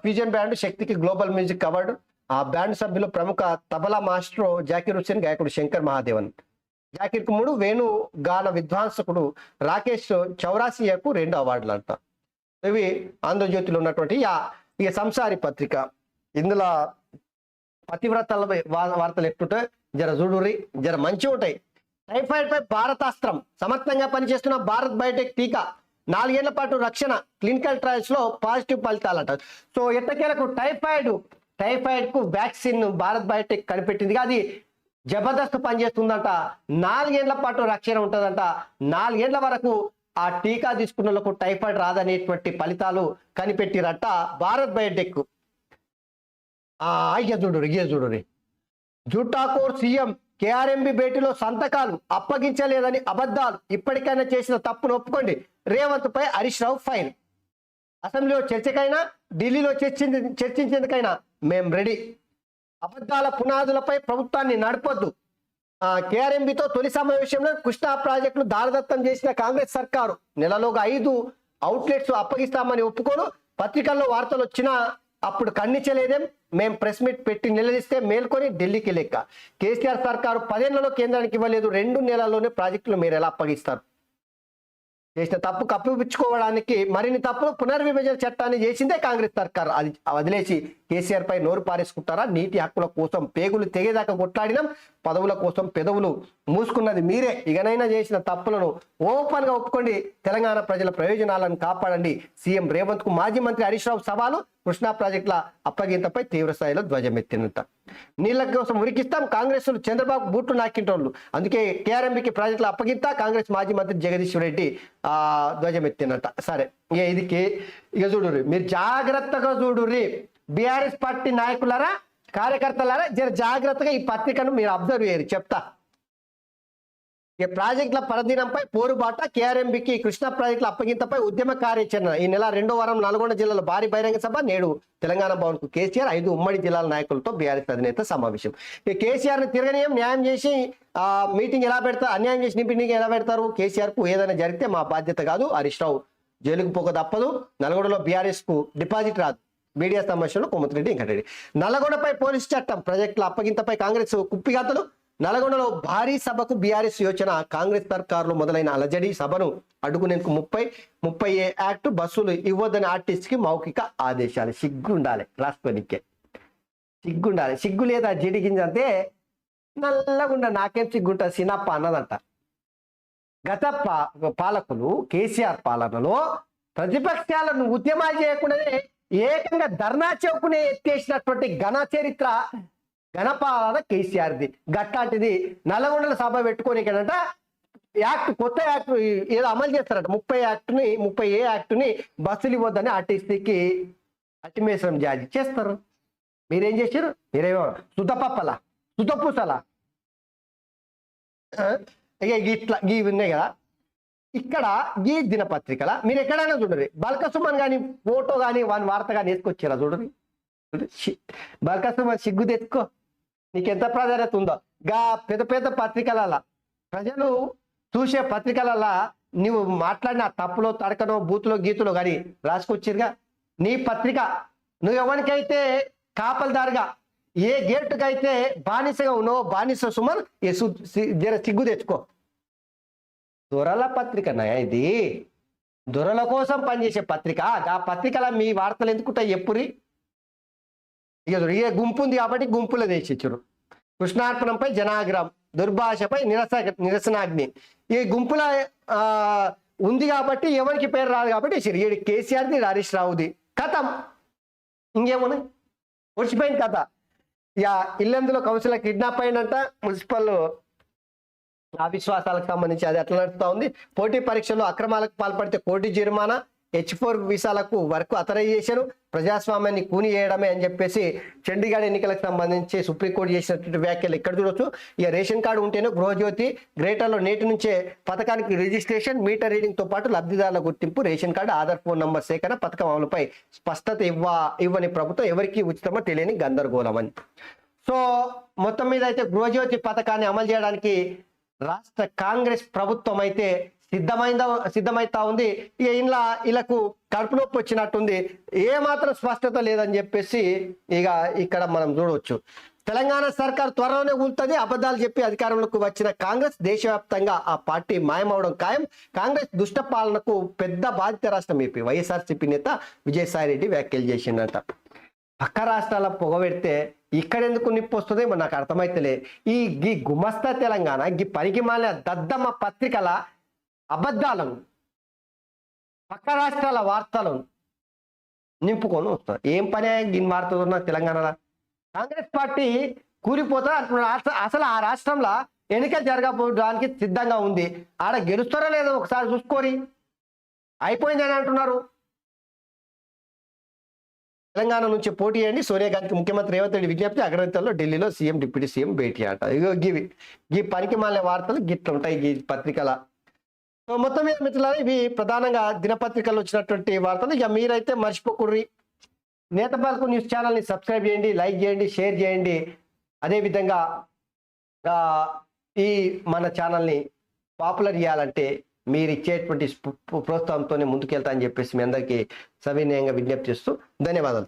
ఫ్యూజన్ బ్యాండ్ శక్తికి గ్లోబల్ మ్యూజిక్ అవార్డు. ఆ బ్యాండ్ సభ్యులు ప్రముఖ తబలా మాస్ట్రో జాకీర్ హుస్సేన్, గాయకుడు శంకర్ మహాదేవన్. జాకీర్కు 3, వేణు గాన విద్వాంసకుడు రాకేష్ చౌరాసియాకు 2 అవార్డులు అంట. ఇవి ఆంధ్రజ్యోతిలో ఉన్నటువంటి ఇక సంసారి పత్రిక. ఇందులో పతివ్రతల వార్తలు ఎట్టుంటే జర చూడుర్రి, జర మంచిగా ఉంటాయి. టైఫాయిడ్ పై భారతాస్త్రం, సమర్థంగా పనిచేస్తున్న భారత్ బయోటెక్ టీకా, 4 ఏళ్ల పాటు రక్షణ, క్లినికల్ ట్రయల్స్ లో పాజిటివ్ ఫలితాలంట. సో ఎట్టకేలకు టైఫాయిడ్ కు వ్యాక్సిన్ భారత్ బయోటెక్ కనిపెట్టింది. అది జబర్దస్త్ పనిచేస్తుందంట. 4 ఏళ్ల పాటు రక్షణ ఉంటుందంట. 4 ఏళ్ల వరకు ఆ టీకా తీసుకున్న వాళ్ళకు టైఫాయిడ్ రాదనేటువంటి ఫలితాలు కనిపెట్టిరట భారత్ బయోటెక్. చూడు జూటాకోర్ సీఎం, కేఆర్ఎంబి భేటీలో సంతకాలు అప్పగించలేదని అబద్ధాలు, ఇప్పటికైనా చేసిన తప్పును ఒప్పుకోండి. రేవంత్ పై హరీష్ రావు ఫైర్. అసెంబ్లీలో చర్చకైనా, ఢిల్లీలో చర్చించేందుకైనా మేం రెడీ. అబద్ధాల పునాదులపై ప్రభుత్వాన్ని నడపొద్దు. కేఆర్ఎంబితో తొలి సమావేశంలో కృష్ణా ప్రాజెక్టులు దారదత్తం చేసిన కాంగ్రెస్ సర్కారు నెలలోగా 5 అవుట్లెట్స్ అప్పగిస్తామని ఒప్పుకోను. పత్రికల్లో వార్తలు వచ్చినా అప్పుడు ఖండించలేదేం. మేం ప్రెస్ మీట్ పెట్టి నిలదీస్తే మేల్కొని ఢిల్లీకి లెక్క. కేసీఆర్ సర్కారు 10 ఏళ్లలో కేంద్రానికి ఇవ్వలేదు, 2 నెలల్లోనే ప్రాజెక్టులు మీరు ఎలా అప్పగిస్తారు? చేసిన తప్పు కప్పిపుచ్చుకోవడానికి మరిన్ని తప్పులు పునర్విభజన చట్టాన్ని చేసిందే కాంగ్రెస్ సర్కార్. అది వదిలేసి కేసీఆర్ పై నోరు పారేసుకుంటారా? నీటి హక్కుల కోసం పేగులు తెగేదాకా కొట్లాడినాం, పదవుల కోసం పెదవులు మూసుకున్నది మీరే. ఇకనైనా చేసిన తప్పులను ఓపెన్ గా ఒప్పుకోండి. తెలంగాణ ప్రజల ప్రయోజనాలను కాపాడండి. సీఎం రేవంత్ కు మాజీ మంత్రి హరీష్ రావు సవాలు. కృష్ణా ప్రాజెక్టుల అప్పగింతపై తీవ్ర స్థాయిలో ధ్వజమెత్తినంత. నీళ్ల కోసం ఉరికిస్తాం, కాంగ్రెస్ చంద్రబాబు బూట్లు నాకింటోళ్ళు, అందుకే కేఆర్ఎంబికి ప్రాజెక్టుల అప్పగింత. కాంగ్రెస్ మాజీ మంత్రి జగదీష్ రెడ్డి ధ్వజమెత్తినట్ట. సరే, ఇక చూడుర్రి, మీరు జాగ్రత్తగా చూడుర్రి. బీఆర్ఎస్ పార్టీ నాయకులారా, కార్యకర్తలారా, జర జాగ్రత్తగా ఈ పత్రికను మీరు అబ్జర్వ్ చేయరు. చెప్తా. ప్రాజెక్టుల పరదీనంపై పోరుబాట, కేఆర్ఎంబికి కృష్ణా ప్రాజెక్టుల అప్పగింతపై ఉద్యమ కార్యాచరణ. ఈ నెల 2వ వారం నల్గొండ జిల్లాలో భారీ బహిరంగ సభ. నేడు తెలంగాణ భవన్ కు కేసీఆర్ 5 ఉమ్మడి జిల్లాల నాయకులతో బీఆర్ఎస్ అధినేత సమావేశం. కేసీఆర్ ని తిరగనీయం, న్యాయం చేసి మీటింగ్ ఎలా పెడతారు, అన్యాయం చేసి మీటింగ్ ఎలా పెడతారు? కేసీఆర్ కు ఏదైనా జరిగితే మా బాధ్యత కాదు. హరీష్ రావు జైలుకు పోక తప్పదు. నల్గొండలో బీఆర్ఎస్ కు డిపాజిట్ రాదు. మీడియా సమావేశంలో కోమటిరెడ్డి వెంకటరెడ్డి. నల్లగొండపై పోలీసు చట్టం, ప్రాజెక్టుల అప్పగింతపై కాంగ్రెస్ కుప్పిగంతులు. నల్గొండలో భారీ సభకు బీఆర్ఎస్ యోచన. కాంగ్రెస్ సర్కారులో మొదలైన అలజడి సభను అడ్డుకునేందుకు 30 యాక్ట్ బస్సులు ఇవ్వద్దని ఆర్టీసీకి మౌఖిక ఆదేశాలు. సిగ్గుండాలి, రాసుకోనికే సిగ్గుండాలి. సిగ్గు లేదా జిడిగింజంతే నల్లగుండ నాకేం సిగ్గుంటుంది సినప్ప అన్నదంట. గత పాలకులు కేసీఆర్ పాలనలో ప్రతిపక్షాలను ఉద్యమాలు చేయకుండానే ఏకంగా ధర్నా చౌకునే ఎత్తేసినటువంటి ఘన చరిత్ర, ఘనపాలన కేసీఆర్ది. గట్టాంటిది నల్లగొండల సభ పెట్టుకోనికనంట యాక్ట్ కొత్త యాక్ట్ ఏదో అమలు చేస్తారట 30 యాక్ట్ని బస్సులు ఇవ్వద్దని ఆర్టీసీకి అల్టిమేషన్ జారీ చేస్తారు. మీరేం చేశారు? మీరేమో సుతపప్పలా సుతపూసలా ఇక ఇట్లా ఇవి ఉన్నాయి కదా. ఇక్కడ ఈ దినపత్రికల మీరు ఎక్కడైనా చూడరు బల్క సుమన్ కానీ ఫోటో కానీ వాని వార్త కానీ వేసుకొచ్చారా చూడరు. బల్క సుమన్ సిగ్గు తెచ్చుకో, నీకెంత ప్రాధాన్యత ఉందో. గా పెద్ద పెద్ద పత్రికల ప్రజలు చూసే పత్రికల నువ్వు మాట్లాడిన తప్పులో తడకనో బూతులో గీతులో కానీ రాసుకొచ్చిరుగా. నీ పత్రిక నువ్వు ఎవరికైతే కాపల్దారుగా ఏ గేటుకైతే బానిసగా ఉన్నావో బానిస సుమన్ జర సిగ్గు తెచ్చుకో. దొరల పత్రికనా ఇది? దొరల కోసం పనిచేసే పత్రిక. ఆ పత్రికల మీ వార్తలు ఎందుకుంటాయి ఎప్పురి? ఇక గుంపు ఉంది కాబట్టి గుంపులో తెచ్చిచ్చారు. కృష్ణార్పణంపై జనాగ్రహం, దుర్భాషపై నిరసనాగ్ని. ఈ గుంపుల ఉంది కాబట్టి ఎవరికి పేరు రాదు కాబట్టి ఈడు కేసీఆర్ది హరీష్ రావుది కథం. ఇంకేమున్నాయి? వచ్చిపోయింది కథ. ఇక ఇల్లెందులో కౌన్సిలర్ కిడ్నాప్ అయిందంట. మున్సిపల్ అవిశ్వాసాలకు సంబంధించి అది ఎట్లా నడుస్తూ ఉంది. పోటీ పరీక్షల్లో అక్రమాలకు పాల్పడితే కోటి జరిమానా, H4 వీసాలకు వర్క్ అథరైజేషన్, ప్రజాస్వామ్యాన్ని కూని చేయడమే అని చెప్పేసి చండీగఢ్ ఎన్నికలకు సంబంధించి సుప్రీంకోర్టు చేసినటువంటి వ్యాఖ్యలు ఇక్కడ చూడొచ్చు. ఇక రేషన్ కార్డు ఉంటేనే గృహజ్యోతి, గ్రేటర్లో నేటి నుంచే పథకానికి రిజిస్ట్రేషన్, మీటర్ రీడింగ్తో పాటు లబ్ధిదారుల గుర్తింపు, ration card, Aadhaar phone number సేకరణ, పథకం అమలుపై స్పష్టత ఇవ్వని ప్రభుత్వం ఎవరికి ఉచితమో తెలియని గందరగోళం అని. సో మొత్తం మీద అయితే గృహజ్యోతి పథకాన్ని అమలు చేయడానికి రాష్ట్ర కాంగ్రెస్ ప్రభుత్వం అయితే సిద్ధమైతా ఉంది. ఇక వీళ్ళకు కడుపు నొప్పి వచ్చినట్టుంది. ఏమాత్రం స్పష్టత లేదని చెప్పేసి ఇక ఇక్కడ మనం చూడవచ్చు. తెలంగాణ సర్కార్ త్వరలోనే కూలుతుంది. అబద్ధాలు చెప్పి అధికారంలోకి వచ్చిన కాంగ్రెస్ దేశవ్యాప్తంగా ఆ పార్టీ మాయమవడం ఖాయం. కాంగ్రెస్ దుష్ట పాలనకు పెద్ద బాధిత రాష్ట్రం ఏపీ. వైఎస్ఆర్సీపీ నేత విజయసాయిరెడ్డి వ్యాఖ్యలు చేసిండట. పక్క రాష్ట్రాల పొగబెడితే ఇక్కడెందుకు నిప్పు వస్తుందో మరి నాకు అర్థమైతలే. ఈ గుమస్తా తెలంగాణ ఈ పనికి మాలిన దద్దమ్మ పత్రికల అబద్ధాలను పక్క రాష్ట్రాల వార్తలను నింపుకొని వస్తారు. ఏం పని దీని వార్తలు ఉన్న తెలంగాణలో? కాంగ్రెస్ పార్టీ కూలిపోతా అంటున్నారు. అసలు ఆ రాష్ట్రంలో ఎన్నికలు జరగడానికి సిద్ధంగా ఉంది. ఆడ గెలుస్తారో లేదో ఒకసారి చూసుకోరి. అయిపోయిందని అంటున్నారు. తెలంగాణ నుంచి పోటీ చేయండి సోనియా గాంధీకి ముఖ్యమంత్రి రేవంత్ రెడ్డి విజ్ఞప్తి. అగ్రనేతల్లో ఢిల్లీలో సీఎం డిప్యూటీ సీఎం భేటీ అంట. ఇగో ఈ పనికి మాలిన వార్తలు గిట్ల ఉంటాయి ఈ పత్రికల. సో మొత్తం మీద మిత్రులారా ఇవి ప్రధానంగా దినపత్రికలు వచ్చినటువంటి వార్తలు. ఇక మీరైతే మర్చిపోకుర్రి. నేతపాలకు న్యూస్ ఛానల్ని సబ్స్క్రైబ్ చేయండి, లైక్ చేయండి, షేర్ చేయండి. అదేవిధంగా ఈ మన ఛానల్ని పాపులర్ చేయాలంటే మీరు ఇచ్చేటువంటి ప్రోత్సాహంతోనే ముందుకెళ్తా అని చెప్పేసి మీ అందరికీ సవినయంగా విజ్ఞప్తి చేస్తూ ధన్యవాదాలు.